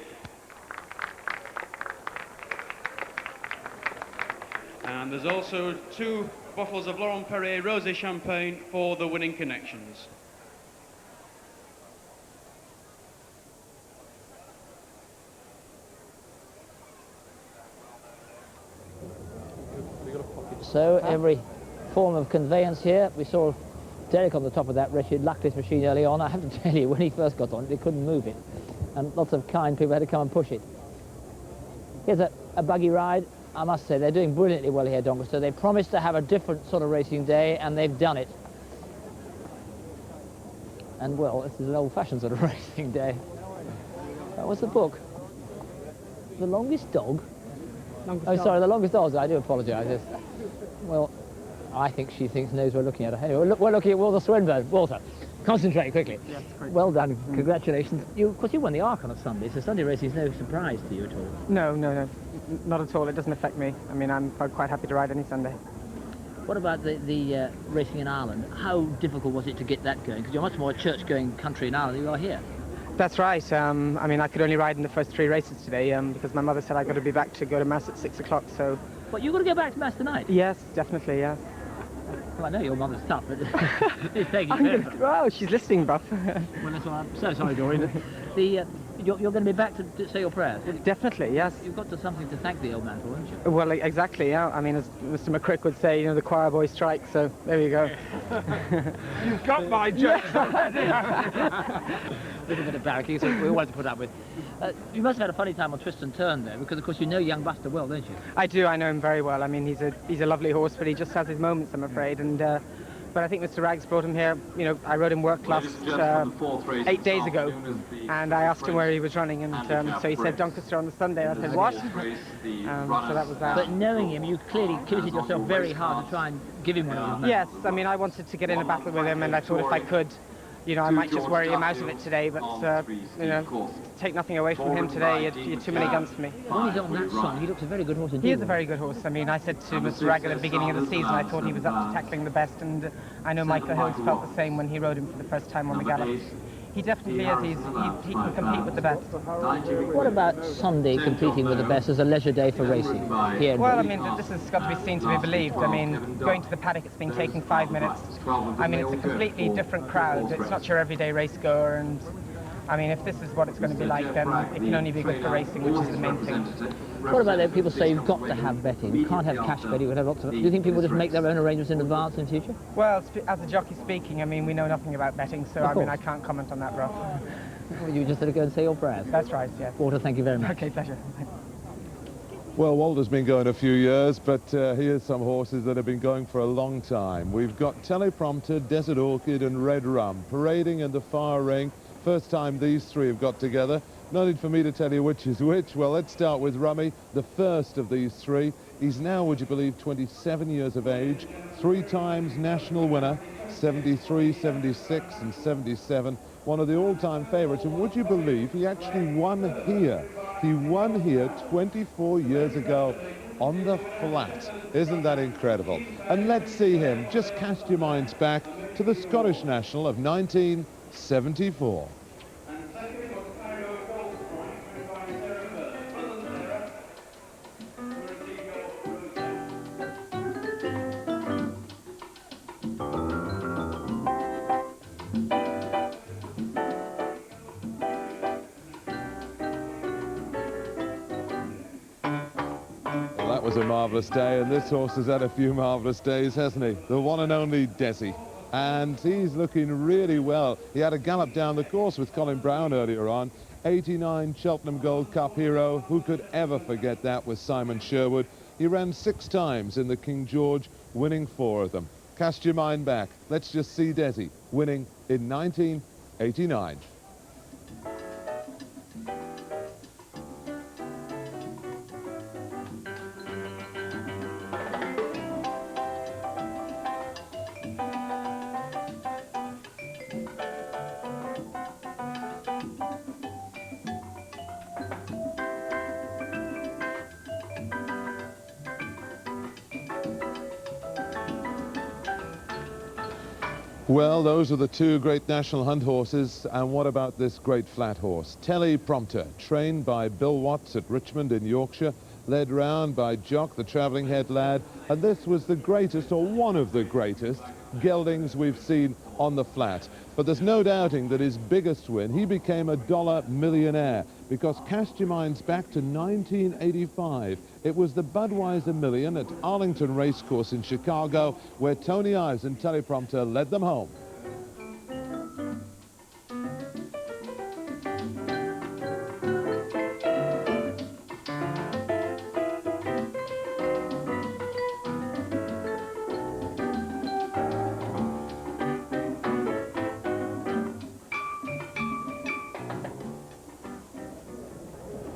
And there's also 2 bottles of Laurent Perrier Rosé Champagne for the winning connections. So every form of conveyance here. We saw Derek on the top of that wretched luckless machine early on. I have to tell you, when he first got on it, they couldn't move it. And lots of kind people had to come and push it. Here's a buggy ride. I must say, they're doing brilliantly well here at Doncaster. They promised to have a different sort of racing day, and they've done it. And, well, this is an old-fashioned sort of racing day. What's the book? The Longest Dog? Sorry, The Longest Dog. I do apologise. Yes. Well, I think she knows we're looking at her. Anyway, we're looking at Walter Swinburn. Walter, concentrate quickly. Yes, well done. Congratulations. Of course, you won the Arc on a Sunday, so Sunday racing is no surprise to you at all. No, not at all. It doesn't affect me. I mean, I'm quite happy to ride any Sunday. What about the racing in Ireland? How difficult was it to get that going? Because you're much more a church-going country in Ireland than you are here. That's right. I mean, I could only ride in the first 3 races today because my mother said I got to be back to go to Mass at 6 o'clock, so... But you've got to go back to Mass tonight? Yes, definitely, yes. Well, I know your mother's tough, but it's taking well, she's listening, bruv. Well, that's why I'm so sorry, Doreen. You're going to be back to say your prayers? Definitely, yes. You've got something to thank the old man for, haven't you? Well, exactly, yeah. I mean, as Mr. McCrick would say, you know, the choir boy strike, so there you go. You've got my joke. A little bit of barracking, so we wanted to put up with. You must have had a funny time on Twist and Turn there, because of course you know Young Buster well, don't you? I do. I know him very well. I mean, he's a lovely horse, but he just has his moments, I'm afraid. And but I think Mr. Raggs brought him here. You know, I rode him work last 8 days ago, and I asked him where he was running, and so he said Doncaster on the Sunday. I said what? So that was that. But knowing him, you clearly committed yourself very hard to try and give him one of his matches. Yes. I mean, I wanted to get in a battle with him, and I thought if I could, you know, I might just worry him out of it today, but, you know, take nothing away from him today. You're too many guns for me. When he's on that song, he looks a very good horse indeed. He is a very good horse. I mean, I said to Mr. Ragg at the beginning of the season, I thought he was up to tackling the best, and I know Michael Hills felt the same when he rode him for the first time on the gallop. He definitely is. He can compete with the best. What about Sunday competing with the best as a leisure day for racing here? Well, I mean, this has got to be seen to be believed. I mean, going to the paddock, it's been taking 5 minutes. I mean, it's a completely different crowd. It's not your everyday race goer, and I mean, if this is what it's going to be like, then it can only be good for racing, which is the main thing. What about that? People say you've got to have betting. You can't have cash betting. You have lots of. Do you think people just make their own arrangements in advance in future? Well, as a jockey speaking, I mean, we know nothing about betting, so I mean, I can't comment on that, bro. Well, you just had to go and say your prayers. That's right, yes. Walter, thank you very much. Okay, pleasure. Well, Walter's been going a few years, but here's some horses that have been going for a long time. We've got Teleprompter, Desert Orchid and Red Rum parading in the far ring. First time these 3 have got together. No need for me to tell you which is which. Well, let's start with Rummy, the first of these 3. He's now, would you believe, 27 years of age, 3 times national winner, 73, 76 and 77. One of the all-time favourites, and would you believe he actually won here He won here 24 years ago on the flat. Isn't that incredible? And let's see him. Just cast your minds back to the Scottish National of 1974. That was a marvellous day, and this horse has had a few marvellous days, hasn't he? The one and only Desi. And he's looking really well. He had a gallop down the course with Colin Brown earlier on. 89 Cheltenham Gold Cup hero. Who could ever forget that with Simon Sherwood? He ran 6 times in the King George, winning 4 of them. Cast your mind back. Let's just see Desi winning in 1989. Well, those are the 2 great national hunt horses, and what about this great flat horse? Teleprompter, trained by Bill Watts at Richmond in Yorkshire, led round by Jock, the travelling head lad, and this was the greatest, or one of the greatest, geldings we've seen on the flat. But there's no doubting that his biggest win, he became a $1 millionaire, because cast your minds back to 1985. It was the Budweiser Million at Arlington Racecourse in Chicago, where Tony Ives and Teleprompter led them home.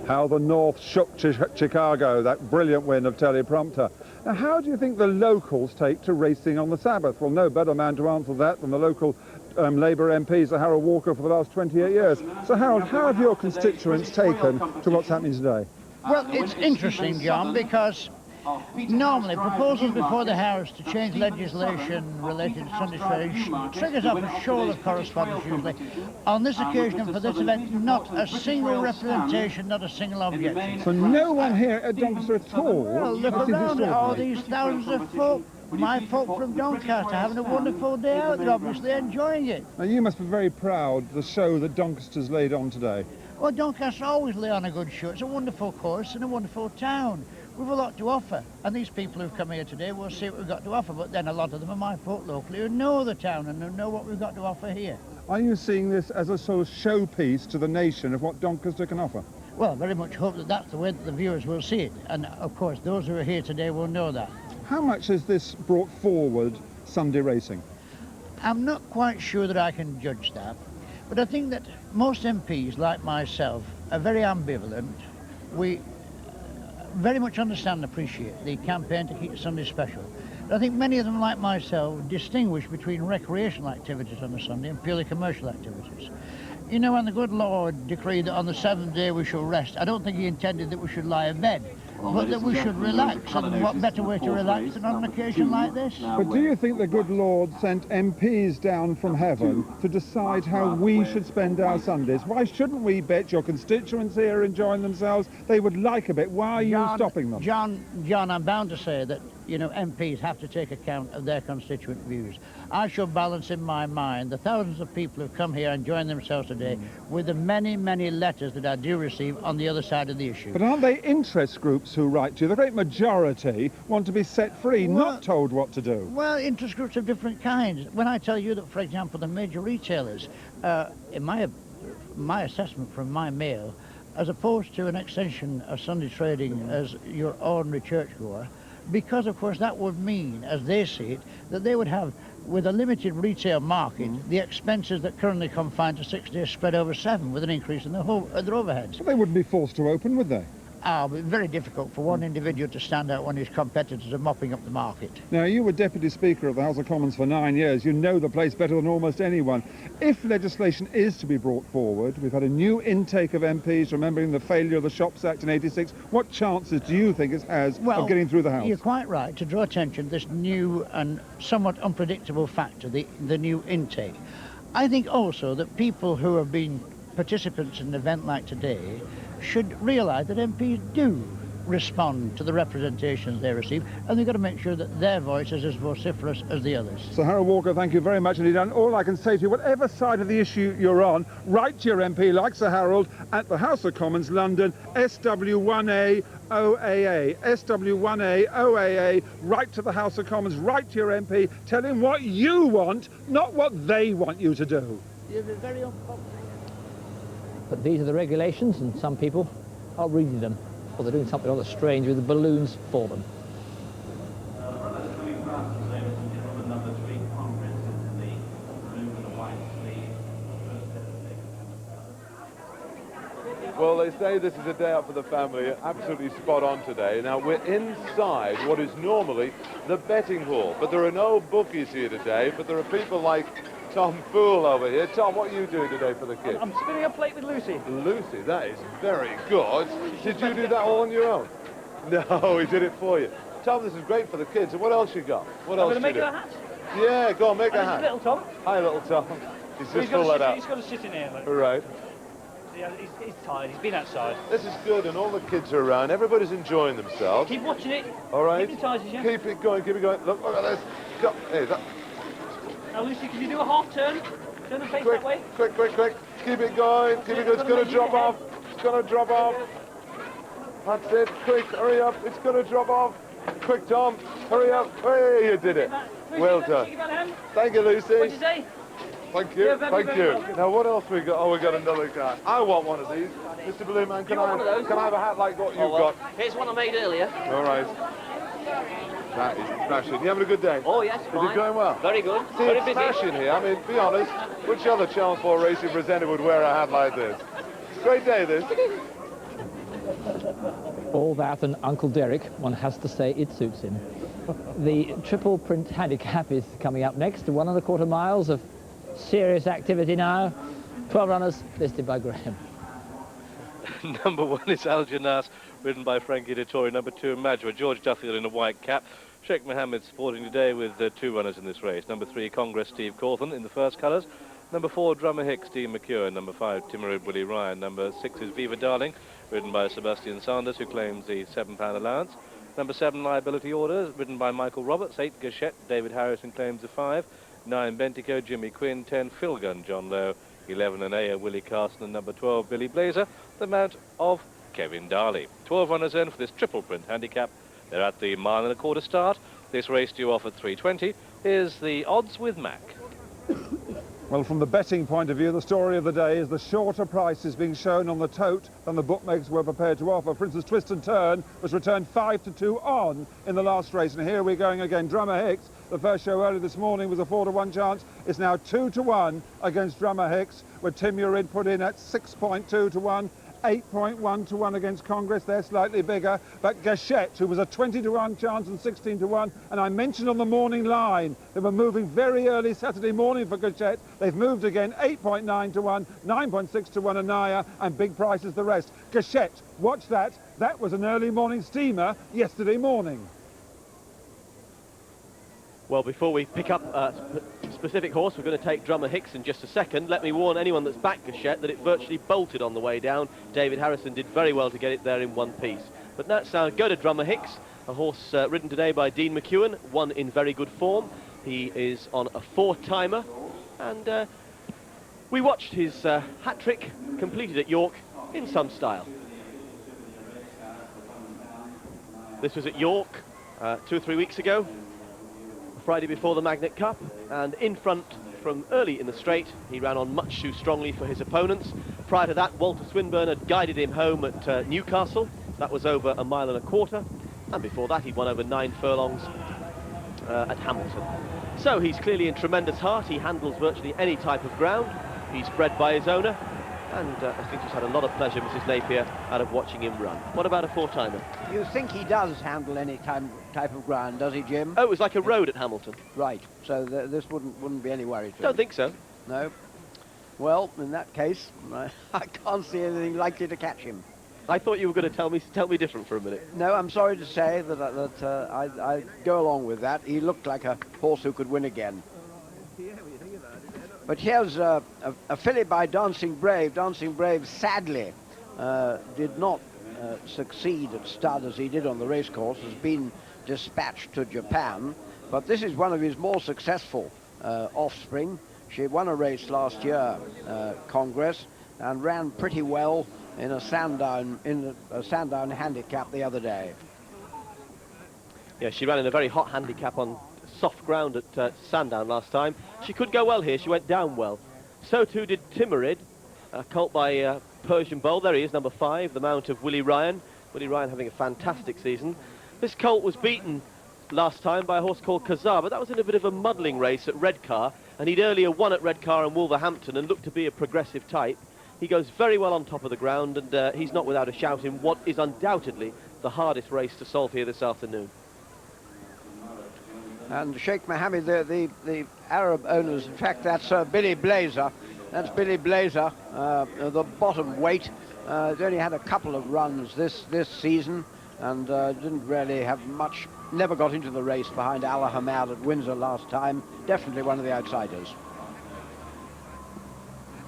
How the North shook Chicago, that brilliant win of Teleprompter. Now, how do you think the locals take to racing on the Sabbath? Well, no better man to answer that than the local Labour MP, Sir Harold Walker, for the last 28 years. So, Harold, how have your constituents taken to what's happening today? Well, it's interesting, John, because normally proposals before the House to change legislation related to Sunday trading triggers up a shoal of correspondence usually. On this occasion and for this event, not a single representation, not a single objection. So no one here at Doncaster at all? Well, look around at all these thousands of folk. My folk from Doncaster having a wonderful day out. They're obviously enjoying it. Now, you must be very proud of the show that Doncaster's laid on today. Well, Doncaster always lay on a good show. It's a wonderful course and a wonderful town. We've a lot to offer, and these people who've come here today will see what we've got to offer, but then a lot of them are my folk locally who know the town and who know what we've got to offer here. Are you seeing this as a sort of showpiece to the nation of what Doncaster can offer? Well, very much hope that that's the way that the viewers will see it, and of course those who are here today will know that. How much has this brought forward Sunday racing? I'm not quite sure that I can judge that, but I think that most MPs, like myself, are very ambivalent. We very much understand and appreciate the campaign to keep Sunday special. But I think many of them, like myself, distinguish between recreational activities on a Sunday and purely commercial activities. You know, when the good Lord decreed that on the 7th day we shall rest, I don't think he intended that we should lie in bed, but that we should relax, and what better way to relax than on an occasion like this? But do you think the good Lord sent MPs down from heaven to decide how we should spend our Sundays? Why shouldn't we bet your constituents here enjoying themselves? They would like a bit. Why are you stopping them? John, I'm bound to say that, you know, MPs have to take account of their constituent views. I shall balance in my mind the thousands of people who've come here enjoying themselves today with the many, many letters that I do receive on the other side of the issue. But aren't they interest groups who write to you? The great majority want to be set free, not told what to do. Well, interest groups of different kinds. When I tell you that, for example, the major retailers, in my assessment from my mail, as opposed to an extension of Sunday trading as your ordinary churchgoer, because, of course, that would mean, as they see it, that they would have, with a limited retail market, the expenses that currently confine to 6 days spread over 7, with an increase in their overheads. But they wouldn't be forced to open, would they? very difficult for one individual to stand out when his competitors are mopping up the market. Now, you were Deputy Speaker of the House of Commons for 9 years. You know the place better than almost anyone. If legislation is to be brought forward, we've had a new intake of MPs, remembering the failure of the Shops Act in '86. What chances do you think it has of getting through the House? You're quite right to draw attention to this new and somewhat unpredictable factor, the new intake. I think also that people who have been participants in an event like today should realise that MPs do respond to the representations they receive, and they've got to make sure that their voice is as vociferous as the others. So, Harold Walker, thank you very much indeed. And all I can say to you, whatever side of the issue you're on, write to your MP, like Sir Harold, at the House of Commons, London, SW1A OAA, SW1A OAA, write to the House of Commons, write to your MP, tell him what you want, not what they want you to do. You're very unpopular. But these are the regulations, and some people are reading them, or they're doing something rather strange with the balloons for them. Well, they say this is a day out for the family. Absolutely spot on today. Now, we're inside what is normally the betting hall, but there are no bookies here today, but there are people like Tom Fool over here. Tom, what are you doing today for the kids? I'm spinning a plate with Lucy. Lucy, that is very good. Did you do that all on your own? No, he did it for you. Tom, this is great for the kids. And what else you got? What else I'm going to make you her do? a hat. Yeah, go on, make a hat. This is little Tom. Hi, little Tom. He's Well, just all let out. He's got to sit in here. Look. Right. Yeah, he's tired. He's been outside. This is good, and all the kids are around. Everybody's enjoying themselves. Keep watching it. All right. Hypnotises you. Keep it going, keep it going. Look at this. Go. Hey, that. Now, Lucy, can you do a half turn? Turn the face Quick, that way. quick, quick, quick. Keep it going, keep it going. It's going to drop off. It's going to drop off. That's it. Quick, hurry up. It's going to drop off. Quick, Tom. Hurry up. Hey, you did it. Well done. Thank you, Lucy. What'd you say? Thank you, thank you. Now, what else we got? Oh, we got another guy. I want one of these. Mr. Blue Man, can I have a hat like what you've got? Here's one I made earlier. All right. That is smashing. You having a good day? Oh, yes, Is fine. it going well? Very good. See, Very it's busy. smashing here. I mean, be honest, which other Channel 4 racing presenter would wear a hat like this? Great day, this. All that and Uncle Derek, one has to say it suits him. The triple print handicap is coming up next. 1¼ miles of serious activity now. 12 runners listed by Graham. Number 1 is Aljanas, ridden by Frankie Dettori. Number 2, Majwa, George Duffield in a white cap. Sheikh Mohammed supporting today with 2 runners in this race. Number 3, Congress, Steve Cawthon in the first colours. Number 4, Drummer Hicks, Dean McEwen. Number 5, Timorous Willie Ryan. Number 6 is Viva Darling, ridden by Sebastian Sanders, who claims the £7 allowance. Number 7, Liability Orders, ridden by Michael Roberts. 8, Gachette, David Harrison claims the 5. 9, Bentico, Jimmy Quinn. 10, Philgun, John Lowe. 11, Anea, Willie Carson. And number 12, Billy Blazer, the mount of Kevin Darley. 12 runners in for this triple print handicap. They're at the 1.25 mile start. This race due off at 3:20. Here's the odds with Mac. Well, from the betting point of view, the story of the day is the shorter prices being shown on the tote than the bookmakers were prepared to offer. For instance, Twist and Turn was returned 5-2 on in the last race. And here we're going again. Drummer Hicks, the first show early this morning was a 4-1 chance. It's now 2-1 against Drummer Hicks, with Tim Urid put in at 6.2 to 1. 8.1 to 1 against Congress. They're slightly bigger. But Gachette, who was a 20-1 chance and 16-1, and I mentioned on the morning line, they were moving very early Saturday morning for Gachette. They've moved again, 8.9 to 1, 9.6 to 1 Anaya, and big prices the rest. Gachette, watch that. That was an early morning steamer yesterday morning. Well, before we pick up a specific horse, we're going to take Drummer Hicks in just a second. Let me warn anyone that's backed Gachette that it virtually bolted on the way down. David Harrison did very well to get it there in one piece. But that's go to Drummer Hicks, a horse ridden today by Dean McEwen, one in very good form. He is on a 4-timer, and we watched his hat-trick completed at York in some style. This was at York 2 or 3 weeks ago. Friday before the Magnet Cup, and in front from early in the straight, he ran on much too strongly for his opponents. Prior to that, Walter Swinburn had guided him home at Newcastle. That was over 1.25 miles, and before that he won over 9 furlongs at Hamilton. So he's clearly in tremendous heart. He handles virtually any type of ground. He's bred by his owner, And I think she's had a lot of pleasure, Mrs. Napier, out of watching him run. What about a four-timer? You think he does handle any type of ground, does he, Jim? Oh, it was like a road at Hamilton. Right, so this wouldn't be any worry to him. Don't think so. No. Well, in that case, I can't see anything likely to catch him. I thought you were going to tell me different for a minute. No, I'm sorry to say that, I go along with that. He looked like a horse who could win again. But here's a filly by Dancing Brave. Dancing Brave, sadly, did not succeed at stud as he did on the racecourse, has been dispatched to Japan. But this is one of his more successful offspring. She won a race last year, Congress, and ran pretty well in a Sandown handicap the other day. Yeah, she ran in a very hot handicap on soft ground at Sandown last time. She could go well here. She went down well. So too did Timmerid, a colt by Persian Bowl. There he is, number 5, the mount of Willie Ryan. Willie Ryan having a fantastic season. This colt was beaten last time by a horse called Kazar, but that was in a bit of a muddling race at Redcar, and he'd earlier won at Redcar and Wolverhampton and looked to be a progressive type. He goes very well on top of the ground, and he's not without a shout in what is undoubtedly the hardest race to solve here this afternoon. And Sheikh Mohammed, the Arab owners, in fact, that's Billy Blazer. That's Billy Blazer, the bottom weight. He's only had a couple of runs this season, and didn't really have much, never got into the race behind Allah Hamad at Windsor last time. Definitely one of the outsiders.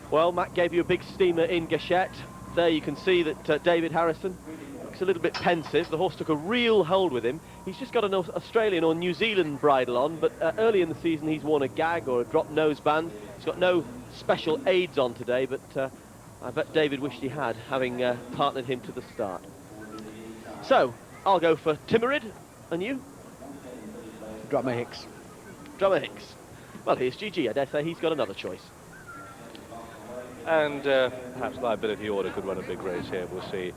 Well, Matt gave you a big steamer in Gachette. There you can see that David Harrison looks a little bit pensive. The horse took a real hold with him. He's just got an Australian or New Zealand bridle on, but early in the season he's worn a gag or a drop noseband. He's got no special aids on today, but I bet David wished he had, having partnered him to the start. So, I'll go for Timmerid, and you? Drummer Hicks. Drummer Hicks. Well, here's GG. I dare say he's got another choice. And perhaps Liability Order could run a big race here, we'll see.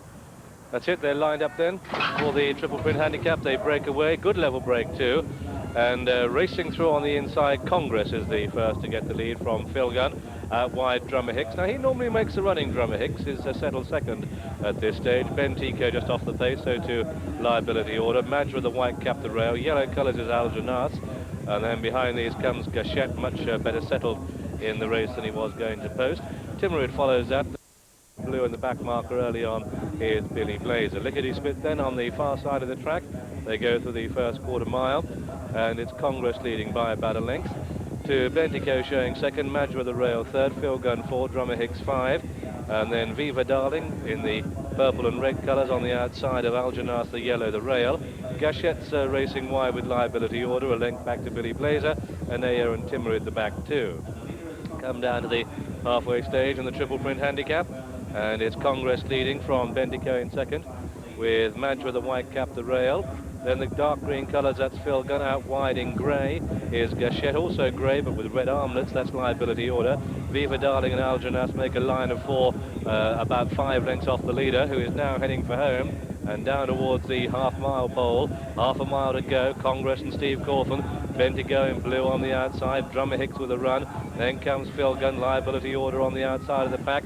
That's it, they're lined up then for the Triple Print Handicap. They break away, good level break too. And racing through on the inside, Congress is the first to get the lead from Phil Gunn. Out wide, Drummer Hicks. Now, he normally makes a running, Drummer Hicks. Is settled second at this stage. Ben Tico just off the pace, so too Liability Order. Madra, the white cap, the rail. Yellow colours is Algernas. And then behind these comes Gachette, much better settled in the race than he was going to post. Timmerid follows that. Blue in the back marker early on is Billy Blazer. Lickety-split then on the far side of the track. They go through the first quarter mile, and it's Congress leading by about a length. To Bentico showing second, Madra the rail third, Phil Gunn 4, Drummer Hicks 5, and then Viva Darling in the purple and red colours on the outside of Algernas, the yellow, the rail. Gachette's racing wide with Liability Order, a length back to Billy Blazer, and Ayer and Timmerid the back too. Come down to the halfway stage in the Triple Print Handicap, and it's Congress leading from Bendico in second, with Madra the white cap, the rail. Then the dark green colours, that's Phil Gunn. Out wide in grey is Gachette, also grey but with red armlets, that's Liability Order. Viva Darling and Algernas make a line of 4, about 5 lengths off the leader, who is now heading for home. And down towards the half-mile pole, half a mile to go. Congress and Steve Cawthon, Bentico in blue on the outside, Drummer Hicks with a run. Then comes Phil Gunn, Liability Order on the outside of the pack.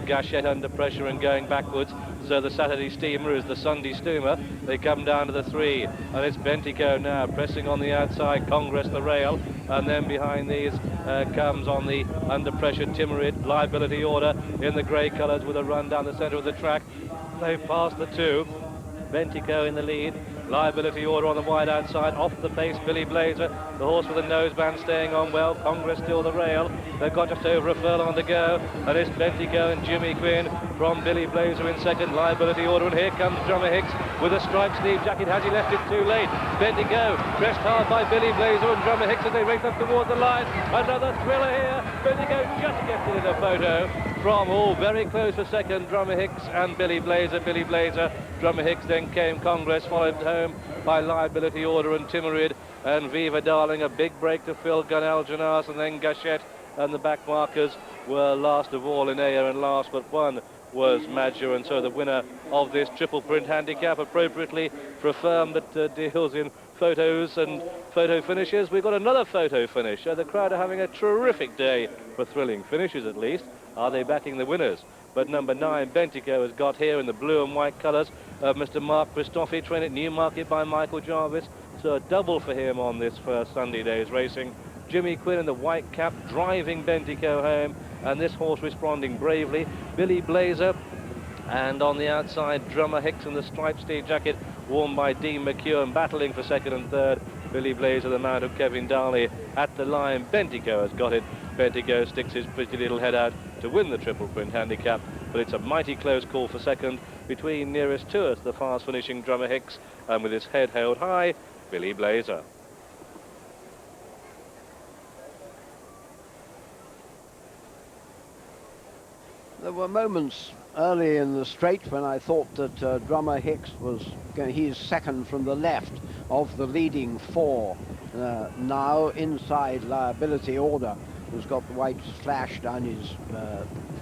Gachette under pressure and going backwards. So the Saturday Steamer is the Sunday Steamer. They come down to the 3, and it's Bentico now pressing on the outside, Congress the rail, and then behind these comes on the under pressure Timmerid, Liability Order in the grey colours with a run down the centre of the track. They've passed the 2. Bentico in the lead, Liability Order on the wide outside, off the pace Billy Blazer, the horse with a noseband staying on well, Congress still the rail. They've got just over a furlong to go, and it's Bentico and Jimmy Quinn from Billy Blazer in second, Liability Order, and here comes Drummer Hicks with a striped sleeve jacket. Has he left it too late? Bentico pressed hard by Billy Blazer and Drummer Hicks as they race up towards the line. Another thriller here. Bentico just gets it in a photo from very close for second, Drummer Hicks and Billy Blazer. Billy Blazer, Drummer Hicks, then came Congress, followed home by Liability Order and Timmerid and Viva Darling. A big break to Phil Gunn, Algernas, and then Gachette, and the back markers were last of all in Ayer, and last but one was Madja, and so the winner of this Triple Print Handicap, appropriately for a firm that deals in photos and photo finishes. We've got another photo finish. The crowd are having a terrific day for thrilling finishes, at least. Are they backing the winners? but number 9, Bentico, has got here in the blue and white colours of Mr. Mark Christophe, trained at Newmarket by Michael Jarvis. So a double for him on this first Sunday day's racing. Jimmy Quinn in the white cap driving Bentico home, and this horse responding bravely. Billy Blazer, and on the outside, Drummer Hicks in the striped steel jacket worn by Dean McEwen, battling for second and third. Billy Blazer, the mount of Kevin Darley, at the line. Bentico has got it. Bentico sticks his pretty little head out to win the Triple Print handicap, but it's a mighty close call for second between nearest to us, the fast finishing Drummer Hicks, and with his head held high, Billy Blazer. There were moments early in the straight when I thought that Drummer Hicks was going, he's second from the left of the leading four. Now inside liability order, who's got the white slash down his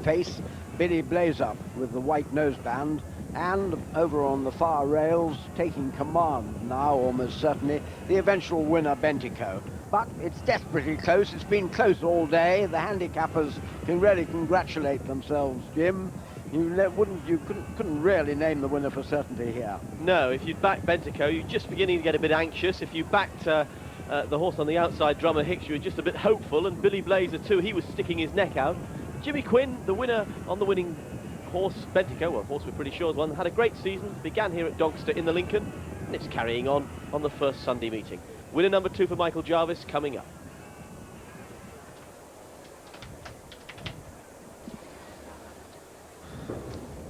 face. Billy Blazer with the white noseband, and over on the far rails, taking command now almost certainly, the eventual winner Bentico. But it's desperately close. It's been close all day. The handicappers can really congratulate themselves, Jim. You couldn't really name the winner for certainty here. No, if you'd backed Bentico, you're just beginning to get a bit anxious. If you backed the horse on the outside, Drummer Hicks, you were just a bit hopeful, and Billy Blazer too, he was sticking his neck out. Jimmy Quinn, the winner on the winning horse, Bentico, well, horse we're pretty sure is one, had a great season, began here at Doncaster in the Lincoln, and it's carrying on the first Sunday meeting. Winner number 2 for Michael Jarvis coming up.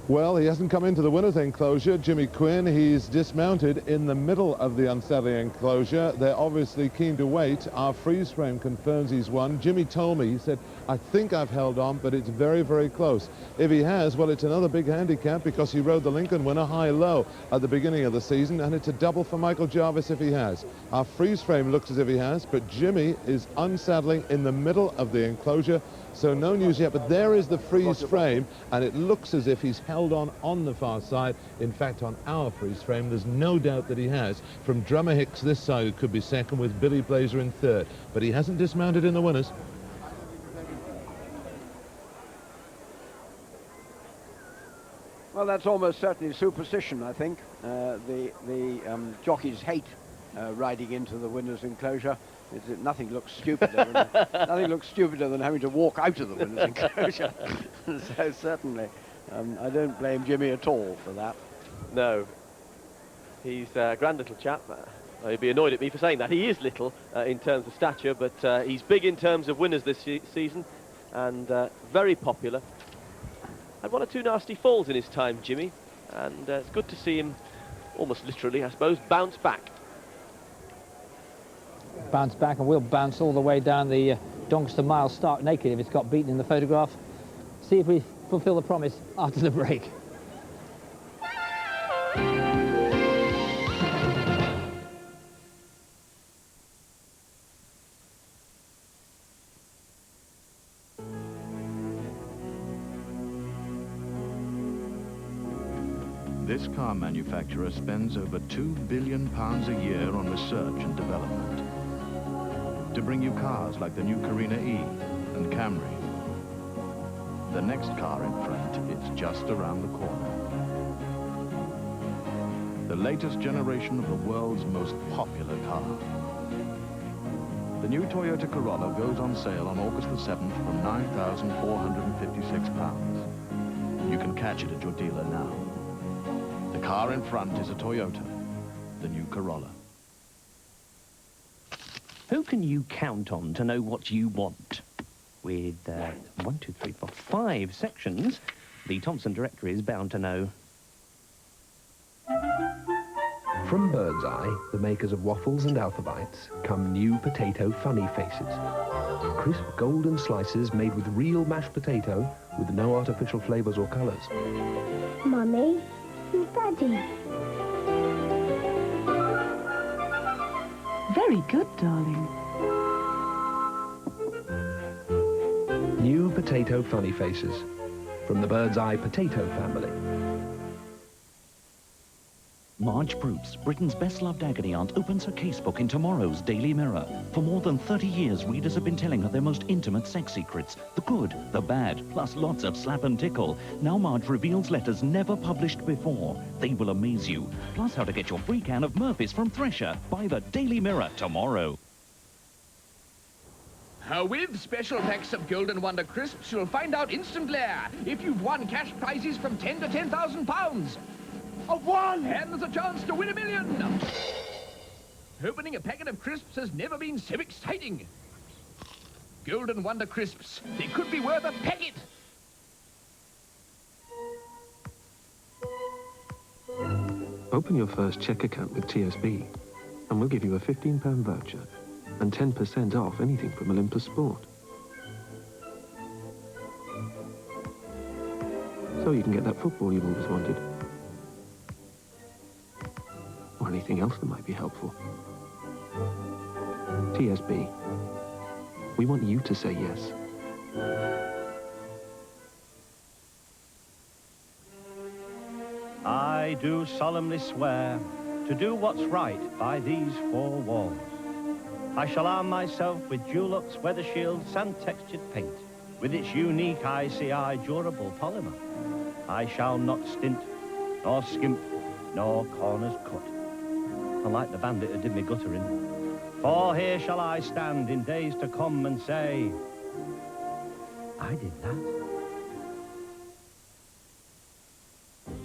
Well, he hasn't come into the winner's enclosure, Jimmy Quinn. He's dismounted in the middle of the unsettling enclosure. They're obviously keen to wait. Our freeze frame confirms he's won. Jimmy told me, he said, I think I've held on, but it's very, very close. If he has, well, it's another big handicap because he rode the Lincoln winner high-low at the beginning of the season, and it's a double for Michael Jarvis if he has. Our freeze frame looks as if he has, but Jimmy is unsaddling in the middle of the enclosure. So no news yet, but there is the freeze frame, and it looks as if he's held on the far side. In fact, on our freeze frame, there's no doubt that he has. From Drummer Hicks this side, it could be second with Billy Blazer in third, but he hasn't dismounted in the winners. Well, that's almost certainly superstition, I think. The jockeys hate riding into the winner's enclosure. Nothing looks stupider than nothing looks stupider than having to walk out of the winner's enclosure. So certainly, I don't blame Jimmy at all for that. No, he's a grand little chap. He'd be annoyed at me for saying that. He is little in terms of stature, but he's big in terms of winners this season, and very popular. Had 1 or 2 nasty falls in his time, Jimmy, and it's good to see him, almost literally, I suppose, bounce back. Bounce back, and we'll bounce all the way down the Doncaster mile stark naked if it's got beaten in the photograph. See if we fulfill the promise after the break. This car manufacturer spends over £2 billion a year on research and development to bring you cars like the new Carina E and Camry. The next car in front, it's just around the corner. The latest generation of the world's most popular car. The new Toyota Corolla goes on sale on August the 7th from £9,456. You can catch it at your dealer now. The car in front is a Toyota, the new Corolla. Who can you count on to know what you want? With 1, 2, 3, 4, 5 sections, the Thompson directory is bound to know. From Birdseye, the makers of waffles and alphabites, come new potato funny faces. Crisp golden slices made with real mashed potato with no artificial flavors or colors. Mummy and Daddy. Very good, darling. New potato funny faces from the Birdseye potato family. Marge Proops, Britain's best-loved agony aunt, opens her casebook in tomorrow's Daily Mirror. For more than 30 years, readers have been telling her their most intimate sex secrets. The good, the bad, plus lots of slap and tickle. Now Marge reveals letters never published before. They will amaze you. Plus how to get your free can of Murphy's from Thresher. Buy the Daily Mirror tomorrow. With special packs of Golden Wonder Crisps, you'll find out instantly if you've won cash prizes from £10 to £10,000. I've won! And there's a chance to win £1 million. Opening a packet of crisps has never been so exciting. Golden Wonder Crisps. They could be worth a packet. Open your first cheque account with TSB, and we'll give you a £15 voucher and 10% off anything from Olympus Sport. So you can get that football you've always wanted. Or anything else that might be helpful. TSB. We want you to say yes. I do solemnly swear to do what's right by these four walls. I shall arm myself with Dulux weather shield sand-textured paint with its unique ICI durable polymer. I shall not stint, nor skimp, nor corners cut. Unlike the bandit who did me guttering. For here shall I stand in days to come and say, I did that.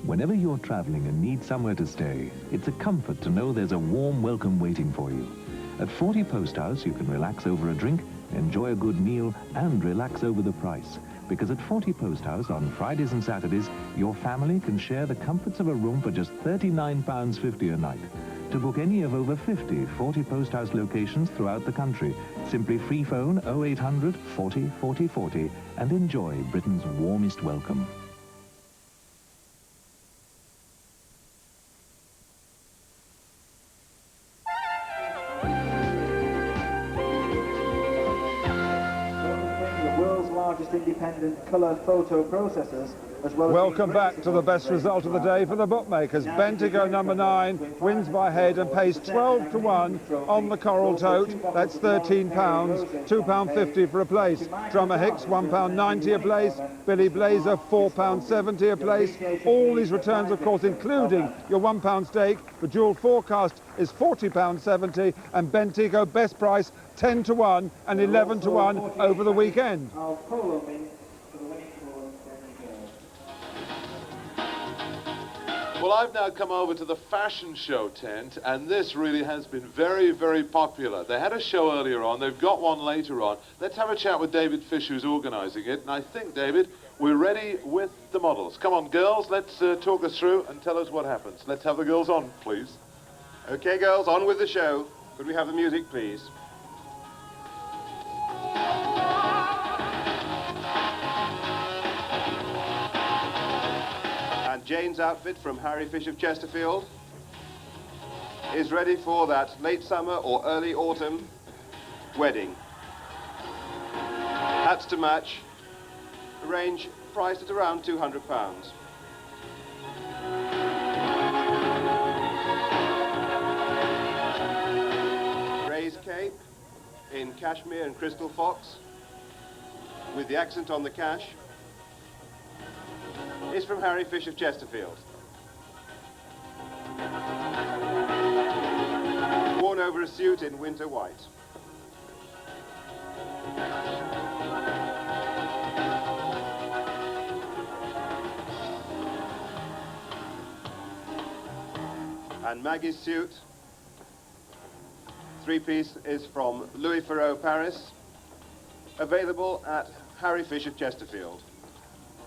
Whenever you're traveling and need somewhere to stay, it's a comfort to know there's a warm welcome waiting for you. At 40 Post House, you can relax over a drink, enjoy a good meal, and relax over the price. Because at 40 Post House, on Fridays and Saturdays, your family can share the comforts of a room for just £39.50 a night. To book any of over 50 40 Post House locations throughout the country, simply free phone 0800 40 40 40 and enjoy Britain's warmest welcome. Independent colour photo processors, as well as... Welcome back to the best result of the day for the bookmakers. Bentigo number 9 wins by head and pays 12 to 1 on the Coral Tote. That's £13, £2.50 for a place. Drummer Hicks, £1.90 a place. Billy Blazer, £4.70 a place. All these returns, of course, including your £1 stake. The dual forecast is £40.70, and Bentigo best price 10 to 1 and 11 to 1 over the weekend. Well, I've now come over to the fashion show tent, and this really has been very, very popular. They had a show earlier on, they've got one later on. Let's have a chat with David Fish, who's organising it, and I think, David, we're ready with the models. Come on, girls, let's talk us through and tell us what happens. Let's have the girls on, please. OK, girls, on with the show. Could we have the music, please? And Jane's outfit from Harry Fish of Chesterfield is ready for that late summer or early autumn wedding. Hats to match, range priced at around £200. Ray's cape in cashmere and crystal fox with the accent on the cash is from Harry Fish of Chesterfield. Worn over a suit in winter white. And Maggie's suit, three-piece, is from Louis Farreau, Paris, available at Harry Fish of Chesterfield.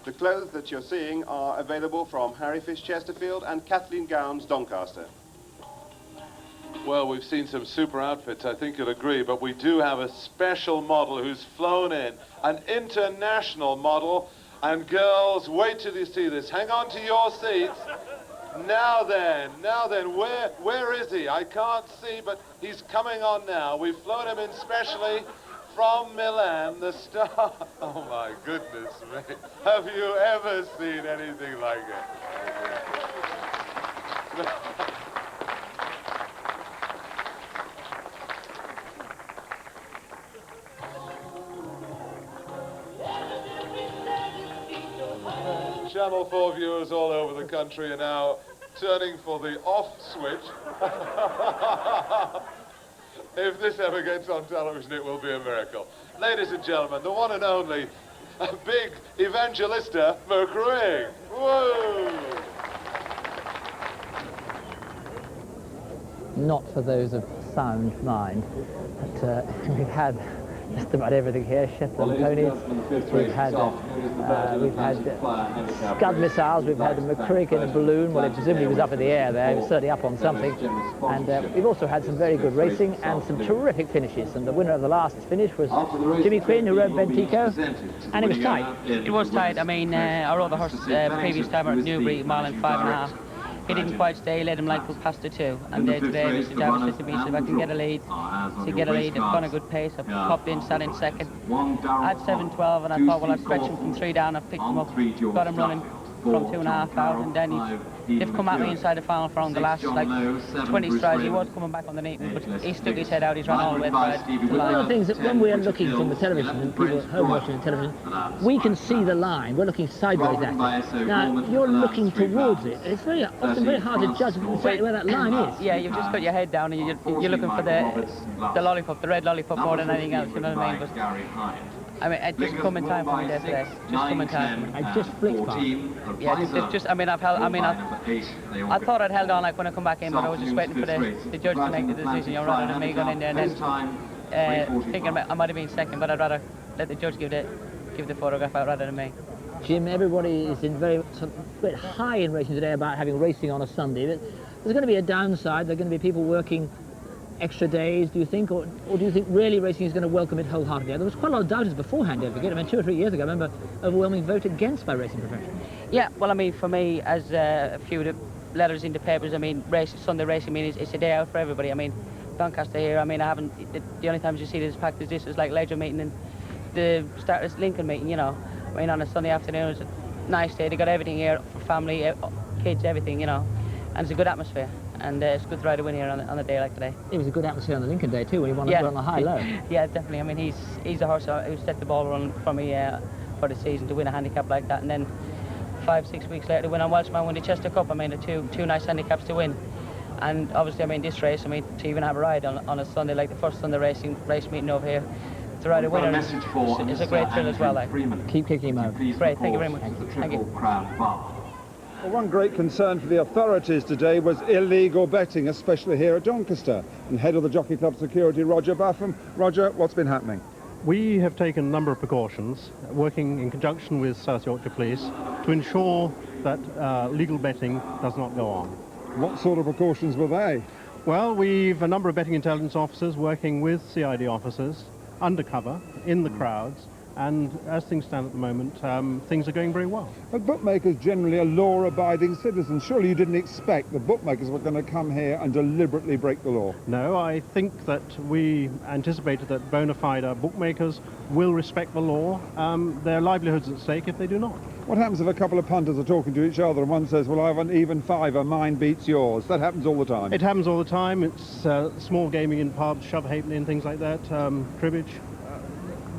The clothes that you're seeing are available from Harry Fish Chesterfield and Kathleen Gowns, Doncaster. Well, we've seen some super outfits, I think you'll agree, but we do have a special model who's flown in, an international model. And girls, wait till you see this. Hang on to your seats. Now then, where is he? I can't see, but he's coming on now. We've flown him in specially from Milan, the star. Oh my goodness me. Have you ever seen anything like it? Channel 4 viewers all over the country are now turning for the off switch. If this ever gets on television, it will be a miracle. Ladies and gentlemen, the one and only big Evangelista vergreen. Woo! Not for those of sound mind, but we've had just about everything here. Shetland ponies, we've had Scud missiles, we've had a McCrick in a balloon. Well, it presumably was up in the air there, it was certainly up on something. And we've also had some very good racing and some terrific finishes. And the winner of the last finish was Jimmy Quinn, who rode Bentico, and it was tight. It was tight. I mean, I rode the horse previous time at Newbury, mile and 5.5. He didn't quite stay, led him like past the 2. And today, Mr. Jarvis said to me, if I can get a lead, I've gone a good pace. I've popped in, sat in second. I had 7.12, and I thought, well, I'd stretch him from 3 down. I've picked him up, got him running from 2.5 out, and then they've come at me inside the final from the last, like, 20 strides. He was coming back underneath me, but he stuck his head out. He's run all the way through the line. One of the things that when we're looking from the television, and people at home watching the television, we can see the line. We're looking sideways at it. Now, you're looking towards it. It's often very hard to judge exactly where that line is. Yeah, you've just got your head down, and you're looking for the lollipop, the red lollipop more than anything else, you know what I mean? But, I mean, it just come in time for me there today. Just come in time. I just flicked past. Yeah, just. I mean, I thought I'd held on like when I come back in, but I was just waiting for the judge to make the decision. You're rather than me going in there and then thinking I might have been second, but I'd rather let the judge give the photograph out rather than me. Jim, everybody is in very high in racing today about having racing on a Sunday. There's going to be a downside. There are going to be people working extra days, do you think, or do you think really racing is going to welcome it wholeheartedly? There was quite a lot of doubters beforehand, don't forget. I mean, 2 or 3 years ago, I remember overwhelming vote against by racing professionals. Yeah, well, I mean, for me, as a few of the letters in the papers, I mean, Sunday racing, I mean, it's a day out for everybody. I mean, Doncaster here, I mean, the only times you see this packed is this is like Leisure meeting and the Starters Lincoln meeting, you know. I mean, on a Sunday afternoon, it's a nice day. They got everything here for family, kids, everything, you know, and it's a good atmosphere. And it's good to ride a win here on a day like today. It was a good atmosphere on the Lincoln day too, when he won on the high-low. Yeah, definitely. I mean, he's a horse who set the ball run for me for the season to win a handicap like that, and then 5-6 weeks later to win on Welshman, win the Chester Cup. I mean, the two nice handicaps to win. And obviously, I mean, this race, I mean, to even have a ride on a Sunday, like the first Sunday race meeting over here, to ride a winner is a great thrill as well. Like. Keep kicking him out. Great, thank you very much. Thank you. Well, one great concern for the authorities today was illegal betting, especially here at Doncaster. And head of the Jockey Club security, Roger Buffum. Roger, what's been happening? We have taken a number of precautions, working in conjunction with South Yorkshire Police, to ensure that legal betting does not go on. What sort of precautions were they? Well, we've a number of betting intelligence officers working with CID officers, undercover, in the crowds, and as things stand at the moment, things are going very well. But bookmakers generally are law-abiding citizens. Surely you didn't expect the bookmakers were going to come here and deliberately break the law? No, I think that we anticipated that bona fide bookmakers will respect the law. Their livelihoods at stake if they do not. What happens if a couple of punters are talking to each other and one says, well, I have an even fiver, mine beats yours? That happens all the time. It happens all the time. It's small gaming in pubs, shove halfpenny and things like that, cribbage.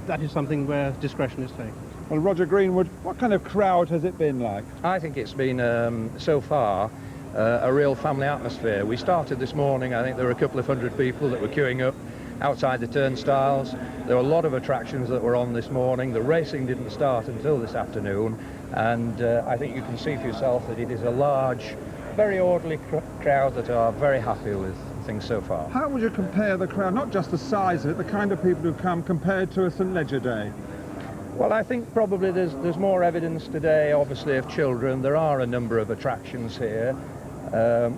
That is something where discretion is taken. Well, Roger Greenwood, what kind of crowd has it been like? I think it's been, so far, a real family atmosphere. We started this morning, I think there were a couple of hundred people that were queuing up outside the turnstiles. There were a lot of attractions that were on this morning. The racing didn't start until this afternoon, and I think you can see for yourself that it is a large, very orderly crowd that are very happy with things so far. How would you compare the crowd, not just the size of it, the kind of people who come, compared to a St Leger Day? Well, I think probably there's more evidence today, obviously, of children. There are a number of attractions here.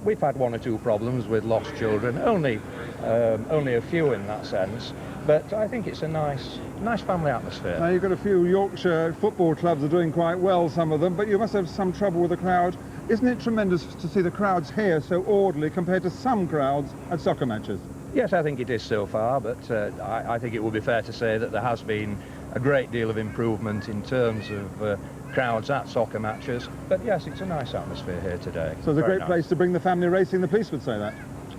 We've had 1 or 2 problems with lost children, only a few in that sense, but I think it's a nice family atmosphere. Now, you've got a few Yorkshire football clubs are doing quite well, some of them, but you must have some trouble with the crowd. Isn't it tremendous to see the crowds here so orderly compared to some crowds at soccer matches? Yes, I think it is so far, but I think it would be fair to say that there has been a great deal of improvement in terms of crowds at soccer matches. But yes, it's a nice atmosphere here today. So it's a great nice place to bring the family racing, the police would say that.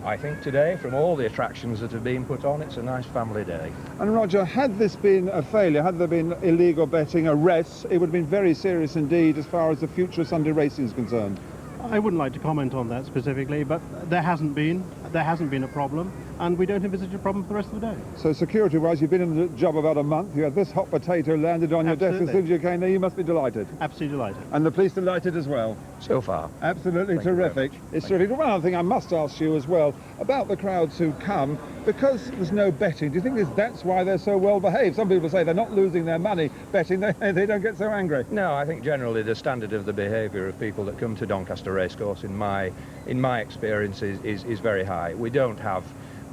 I think today, from all the attractions that have been put on, it's a nice family day. And Roger, had this been a failure, had there been illegal betting, arrests, it would have been very serious indeed as far as the future of Sunday racing is concerned. I wouldn't like to comment on that specifically, but there hasn't been a problem, and we don't envisage a problem for the rest of the day. So security-wise, you've been in the job about a month, you had this hot potato landed on your desk as soon as you came there, you must be delighted. Absolutely delighted. And the police delighted as well? So far. Absolutely Thank you very terrific. much. It's terrific. One other thing I must ask you as well, about the crowds who come, because there's no betting, do you think that's why they're so well behaved? Some people say they're not losing their money betting, they don't get so angry. No, I think generally the standard of the behaviour of people that come to Doncaster Racecourse, in my experience, is very high. We don't have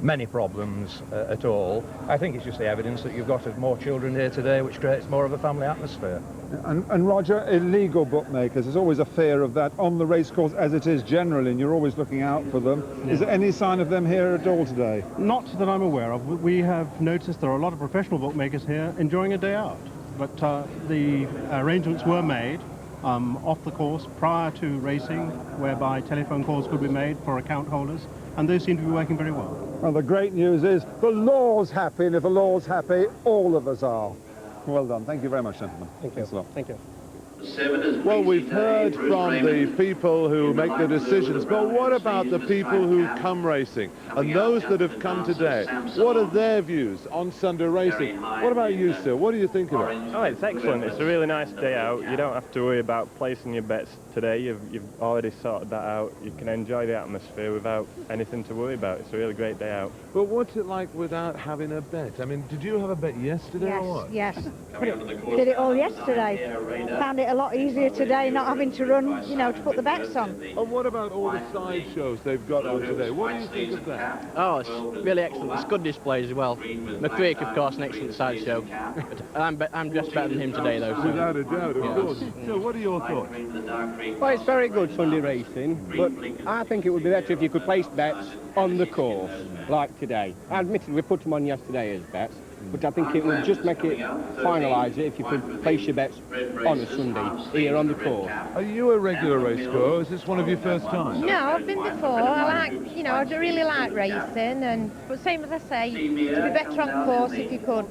many problems at all. I think it's just the evidence that you've got of more children here today, which creates more of a family atmosphere. And Roger, illegal bookmakers, there's always a fear of that on the racecourse as it is generally, and you're always looking out for them. Yeah. Is there any sign of them here at all today? Not that I'm aware of. We have noticed there are a lot of professional bookmakers here enjoying a day out, but the arrangements were made off the course prior to racing, whereby telephone calls could be made for account holders, and those seem to be working very well. Well, the great news is the law's happy, and if the law's happy, all of us are. Well done. Thank you very much, gentlemen. Thank you. Thanks a lot. Thank you. Well, we've heard from the people who make the decisions, but what about the people who come racing and those that have come today? What are their views on Sunday racing? What about you, sir? What do you think of it? Oh, it's excellent. It's a really nice day out. You don't have to worry about placing your bets today. You've already sorted that out. You can enjoy the atmosphere without anything to worry about. It's a really great day out. But what's it like without having a bet? I mean, did you have a bet yesterday or what? Yes. Did it all yesterday. Found it a lot easier today, not having to run, you know, to put the bets on. And what about all the side shows they've got on today? What do you think of that? Oh, it's really excellent. It's good display as well. McCreek, of course, an excellent side show. But I'm just better than him today, though. So. Without a doubt, of course. So what are your thoughts? Well, it's very good Sunday racing, but I think it would be better if you could place bets on the course, like today. Admittedly, we put them on yesterday as bets, but I think it would just make it, finalise it, if you could place your bets on a Sunday here on the course. Are you a regular racegoer? Is this one of your first times? No, I've been before. I like, you know, I really like racing, but same as I say, to be better on course if you could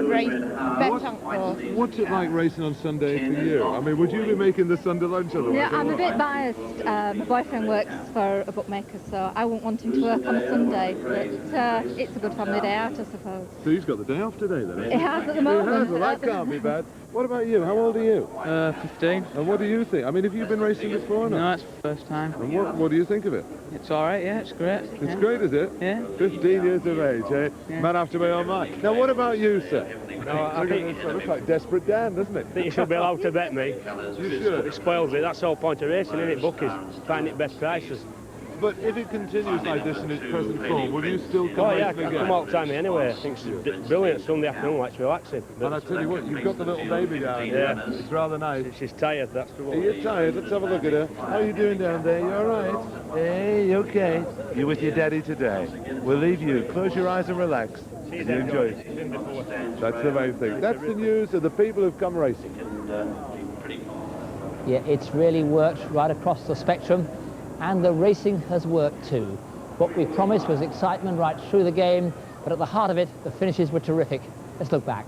race bet on course. What's it like racing on Sunday for you? I mean, would you be making the Sunday lunch otherwise? Yeah, I'm a bit biased. My boyfriend works for a bookmaker, so I wouldn't want him to work on a Sunday, but it's a good family day out, I suppose. So he's got the day off today, then? He has at the moment. He has, well, that can't be bad. What about you? How old are you? 15. And what do you think? I mean, have you been racing before or not? No, it's the first time. And what do you think of it? It's all right, yeah, it's great. It's great, is it? Yeah. 15 years of age, eh? Yeah. Man after my own mind. Now, what about you, sir? I think it looks like Desperate Dan, doesn't it? I think you should be allowed to bet me. You should. It spoils it. That's the whole point of racing, isn't it? Bookies, finding best prices. But if it continues like this in its present form, will you still come Oh yeah, I racing again? come all the time anyway. I think it's brilliant Sunday afternoon, like it's relaxing. And I tell you what, you've got the little baby down here. Yeah. It's rather nice. She's tired, that's the one. Are you tired? Let's have a look at her. How are you doing down there? You all right? Hey, okay. You're with your daddy today. We'll leave you. Close your eyes and relax. She's and enjoy it. That's the main thing. That's the news of the people who've come racing. Yeah, it's really worked right across the spectrum, and the racing has worked too. What we promised was excitement right through the game, but at the heart of it, the finishes were terrific. Let's look back.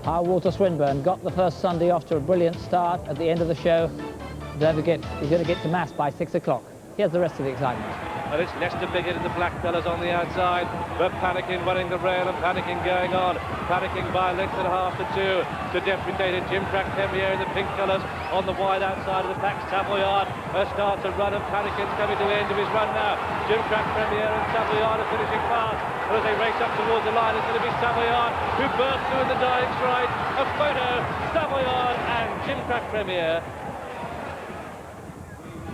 Our Walter Swinburn got the first Sunday off to a brilliant start. At the end of the show, he's going to get to Mass by 6 o'clock. Here's the rest of the excitement. And it's Leicester Bigot and the black fellas on the outside, but Panicking running the rail and Panicking going on. Panicking by a length and a half to 2. The deprecated Jim Crack Premier in the pink colours on the wide outside of the pack. Savoyard starts a run and Panicking's coming to the end of his run now. Jim Crack Premier and Savoyard are finishing fast. And as they race up towards the line, it's going to be Savoyard who bursts through in the dying stride. A photo, Savoyard and Jim Crack Premier.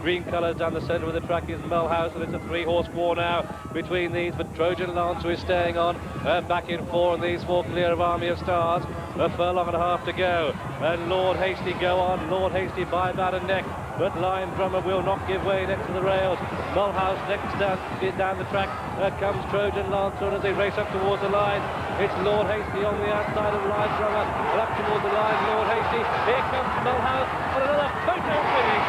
Green colours down the centre of the track is Mulhouse, and it's a three-horse war now between these, but Trojan Lancer is staying on, back in four, and these four clear of Army of Stars. A furlong and a half to go, and Lord Hasty go on. Lord Hasty by about a neck, but Lion Drummer will not give way next to the rails. Mulhouse next down the track. Comes Trojan Lancer, and as they race up towards the line, it's Lord Hasty on the outside of Lion Drummer, and up towards the line, Lord Hasty. Here comes Mulhouse, and another photo finish.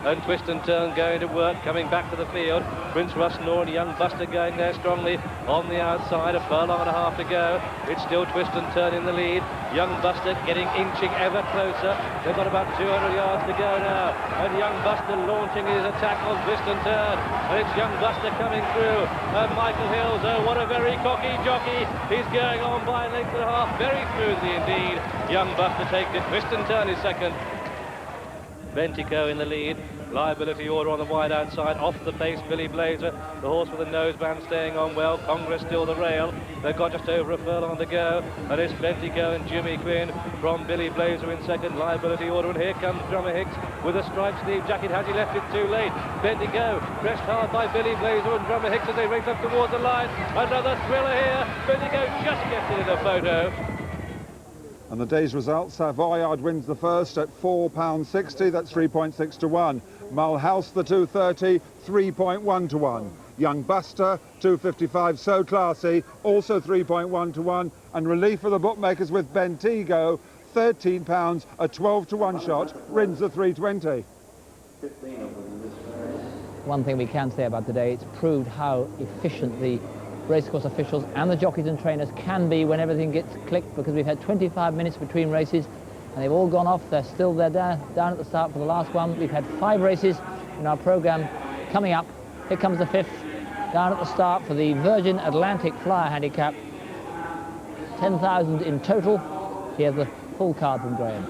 And Twist and Turn going to work, coming back to the field. Prince Rusnor and Young Buster going there strongly on the outside. A furlong and a half to go. It's still Twist and Turn in the lead. Young Buster inching ever closer. They've got about 200 yards to go now. And Young Buster launching his attack on Twist and Turn. And it's Young Buster coming through. And Michael Hills, oh, what a very cocky jockey. He's going on by a length and a half. Very smoothly indeed. Young Buster takes it. Twist and Turn is second. Bentico in the lead. Liability Order on the wide outside. Off the pace, Billy Blazer. The horse with the noseband staying on well. Congress still the rail. They've got just over a furlong to go. And it's Bentico and Jimmy Quinn from Billy Blazer in second. Liability Order. And here comes Drummer Hicks with a striped sleeve jacket. Has he left it too late? Bentico pressed hard by Billy Blazer and Drummer Hicks as they race up towards the line. Another thriller here. Bentico just gets it in a photo. And the day's result, Savoyard wins the first at £4.60, that's 3.6 to 1. Mulhouse the 2.30, 3.1 to 1. Young Buster, 2.55, So Classy, also 3.1 to 1. And relief for the bookmakers with Bentigo, £13, a 12 to 1 shot, Rins the 3.20. One thing we can say about today, it's proved how efficient the racecourse officials and the jockeys and trainers can be when everything gets clicked, because we've had 25 minutes between races and they've all gone off. They're still there down at the start for the last one. We've had 5 races in our program coming up. Here comes the 5th down at the start for the Virgin Atlantic Flyer Handicap. 10,000 in total. Here's the full card from Graham.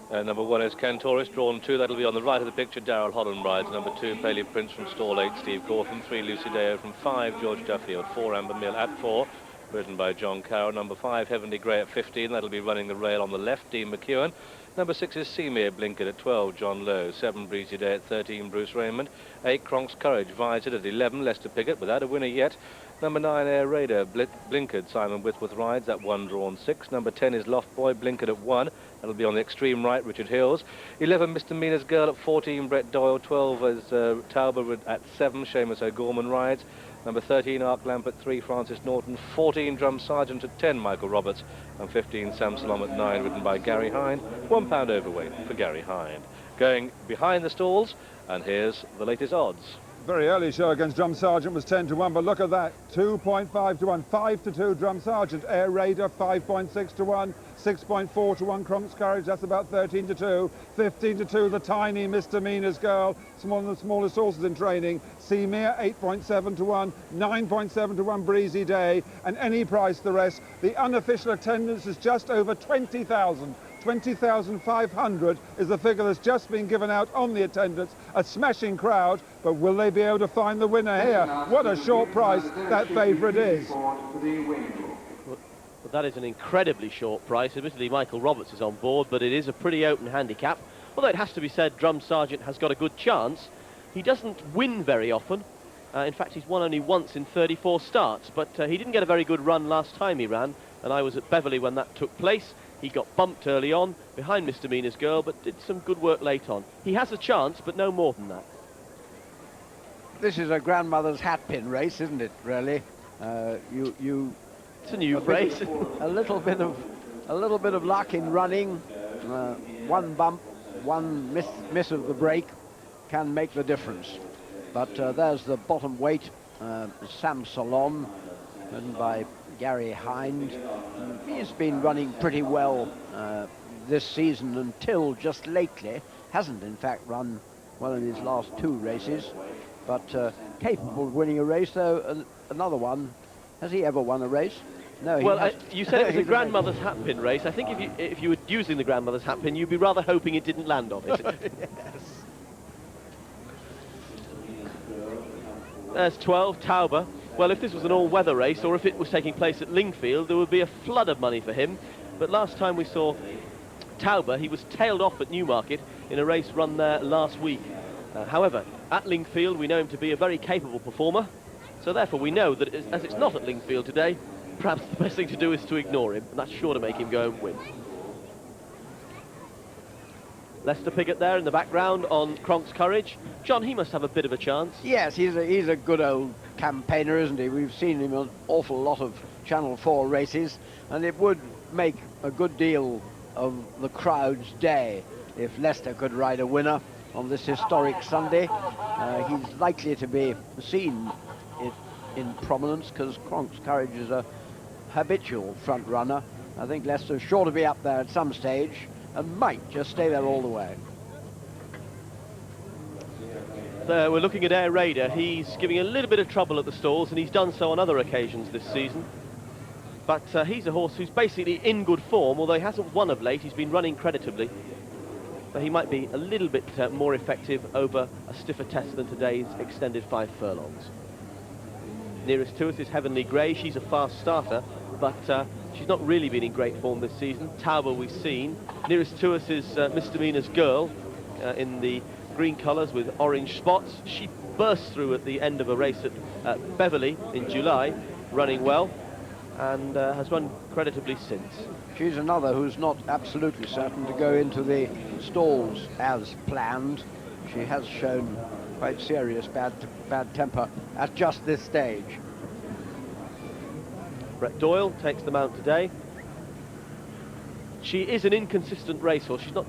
Number 1 is Cantoris, drawn 2. That'll be on the right of the picture. Darrell Holland rides. Number 2, Paley Prince from stall 8. Steve Gore from 3, Lucy Deo from 5. George Duffield 4. Amber Mill at 4. Ridden by John Carroll. Number 5, Heavenly Grey at 15. That'll be running the rail on the left. Dean McEwen. Number 6 is Seamere Blinkered at 12. John Lowe. 7, Breezy Day at 13. Bruce Raymond. 8, Cronk's Courage rides it at 11. Lester Piggott without a winner yet. Number 9, Air Raider, Blinkered, Simon Whitworth rides, that 1 drawn 6. Number 10 is Loft Boy, Blinkered at 1. That'll be on the extreme right, Richard Hills. 11, Mr. Mina's Girl at 14, Brett Doyle. 12 is Tauber at 7, Seamus O'Gorman rides. Number 13, Arc Lamp at 3, Francis Norton. 14, Drum Sergeant at 10, Michael Roberts. And 15, Sam Salom at 9, ridden by Gary Hind. £1 overweight for Gary Hind. Going behind the stalls, and here's the latest odds. Very early show against Drum Sergeant was 10 to 1, but look at that, 2.5 to 1, 5 to 2 Drum Sergeant. Air Raider 5.6 to 1, 6.4 to 1 Cronk's Courage, that's about 13 to 2, 15 to 2 the tiny Misdemeanor's Girl, one of the smallest horses in training. Seamere 8.7 to 1, 9.7 to 1 Breezy Day, and any price the rest. The unofficial attendance is just over 20,000. 20,500 is the figure that's just been given out on the attendance. A smashing crowd, but will they be able to find the winner here? What a short price that favourite is. Well, that is an incredibly short price. Admittedly, Michael Roberts is on board, but it is a pretty open handicap. Although it has to be said, Drum Sergeant has got a good chance. He doesn't win very often. In fact, he's won only once in 34 starts, but he didn't get a very good run last time he ran, and I was at Beverley when that took place. He got bumped early on behind Misdemeanor's Girl, but did some good work late on. He has a chance, but no more than that. This is a grandmother's hatpin race, isn't it, really? It's a new race. A little bit of luck in running. One bump, one miss of the brake can make the difference. But there's the bottom weight, Sam Salon, ridden by Gary Hind. He's been running pretty well this season until just lately. Hasn't, in fact, run well in his last 2 races, but capable of winning a race, though. Another one. Has he ever won a race? No. Well, you said it was a grandmother's hatpin race. I think if you were using the grandmother's hatpin, you'd be rather hoping it didn't land on it. Yes. There's 12, Tauber. Well, if this was an all-weather race, or if it was taking place at Lingfield, there would be a flood of money for him. But last time we saw Tauber. He was tailed off at Newmarket in a race run there last week. However, at Lingfield we know him to be a very capable performer, so therefore we know that as it's not at Lingfield today, perhaps the best thing to do is to ignore him, and that's sure to make him go and win. Lester Piggott there in the background on Cronk's Courage. John, he must have a bit of a chance. Yes, he's a good old campaigner, isn't he? We've seen him an awful lot of Channel 4 races, and it would make a good deal of the crowd's day if Leicester could ride a winner on this historic Sunday. He's likely to be seen in prominence because Cronk's Courage is a habitual front runner. I think Leicester's sure to be up there at some stage and might just stay there all the way. We're looking at Air Raider. He's giving a little bit of trouble at the stalls, and he's done so on other occasions this season. But he's a horse who's basically in good form, although he hasn't won of late. He's been running creditably. So he might be a little bit more effective over a stiffer test than today's extended 5 furlongs. Nearest to us is Heavenly Grey. She's a fast starter, but she's not really been in great form this season. Tauber we've seen. Nearest to us is Misdemeanor's Girl in the green colours with orange spots. She burst through at the end of a race at Beverley in July, running well, and has run creditably since. She's another who's not absolutely certain to go into the stalls as planned. She has shown quite serious bad temper at just this stage. Brett Doyle takes the mount today. She is an inconsistent racehorse. She's not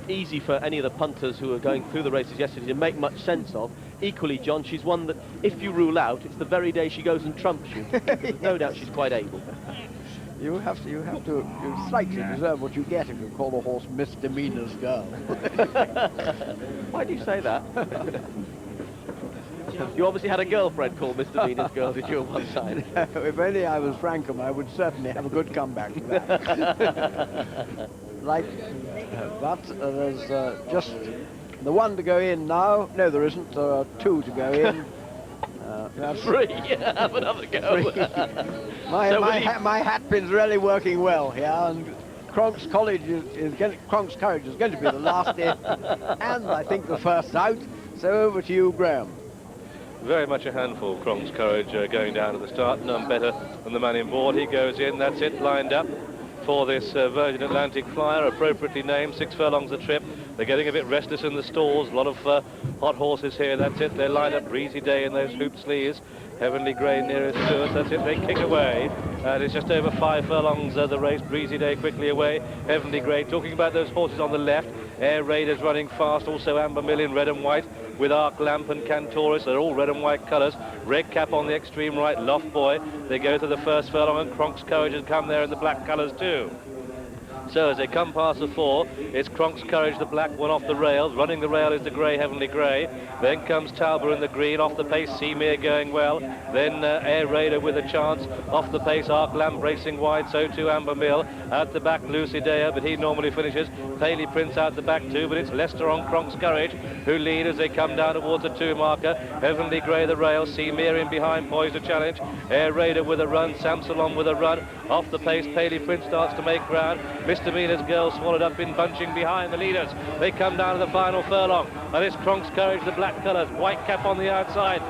easy for any of the punters who are going through the races yesterday to make much sense of. Equally, John, she's one that if you rule out, it's the very day she goes and trumps you. There's no doubt she's quite able. You slightly deserve what you get if you call a horse Misdemeanor's Girl. Why do you say that? You obviously had a girlfriend called Misdemeanor's Girl, did you, at one time? If only I was Frankham, I would certainly have a good comeback to that. But there's just the one to go in now. No, there isn't. There are 2 to go in. That's 3. Have another go. My hat pin's really working well here, and Cronk's Courage is going to be the last in, and I think the first out. So over to you, Graham. Very much a handful, Cronk's Courage going down at the start. None better than the man in board. He goes in, that's it, lined up for this Virgin Atlantic Flyer, appropriately named, 6 furlongs a trip. They're getting a bit restless in the stalls, a lot of hot horses here, that's it. They're lined up, breezy day in those hoop sleeves. Heavenly Grey nearest to us, that's it, they kick away. And it's just over 5 furlongs the race, breezy day quickly away. Heavenly Grey, talking about those horses on the left. Air Raiders running fast, also Amber Mill in red and white, with Arc Lamp and Cantorus. They're all red and white colours. Red Cap on the extreme right, Loft Boy. They go to the first furlong, and Cronk's Courage has come there in the black colours too. So as they come past the 4, it's Cronk's Courage, the black one, off the rails. Running the rail is the grey Heavenly Grey. Then comes Tauber in the green, off the pace, Seamere going well. Then Air Raider with a chance. Off the pace, Arc Lamp racing wide, so too Amber Mill. At the back, Lucy Dea, but he normally finishes. Paley Prince out the back too, but it's Leicester on Cronk's Courage, who lead as they come down towards the 2 marker. Heavenly Grey the rail, Seamere in behind, poised to challenge. Air Raider with a run, Samsalon with a run. Off the pace, Paley Prince starts to make ground. Misdemeanor's Girl swallowed up in bunching behind the leaders. They come down to the final furlong, and it's Cronk's Courage, the black colours, white cap on the outside.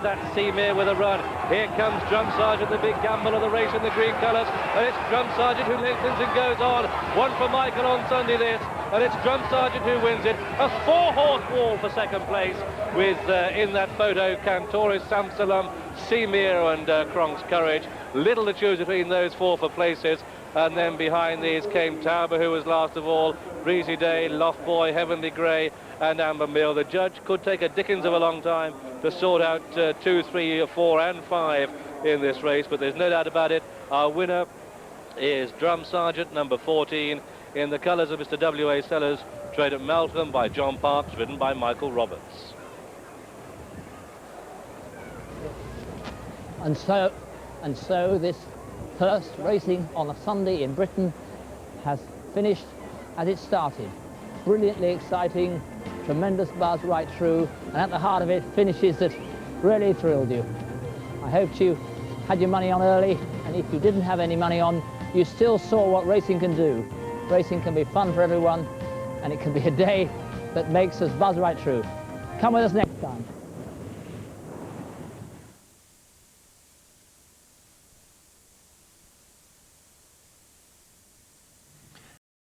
That's Seamere with a run. Here comes Drum Sergeant, the big gamble of the race in the green colours, and it's Drum Sergeant who lengthens and goes on. One for Michael on Sunday this, and it's Drum Sergeant who wins it. A 4-horse wall for second place, with in that photo Cantorus, Samsalum, Seamere and Cronk's Courage. Little to choose between those 4 for places. And then behind these came Tauber, who was last of all, Breezy Day, Loft Boy, Heavenly Grey and Amber Mill. The judge could take a dickens of a long time to sort out 2, 3, 4 and 5 in this race, but there's no doubt about it. Our winner is Drum Sergeant, number 14, in the colours of Mr. W.A. Sellers, trade at Meltham by John Parks, ridden by Michael Roberts. And so this first racing on a Sunday in Britain has finished as it started. Brilliantly exciting, tremendous buzz right through, and at the heart of it, finishes that really thrilled you. I hoped you had your money on early, and if you didn't have any money on, you still saw what racing can do. Racing can be fun for everyone, and it can be a day that makes us buzz right through. Come with us next time.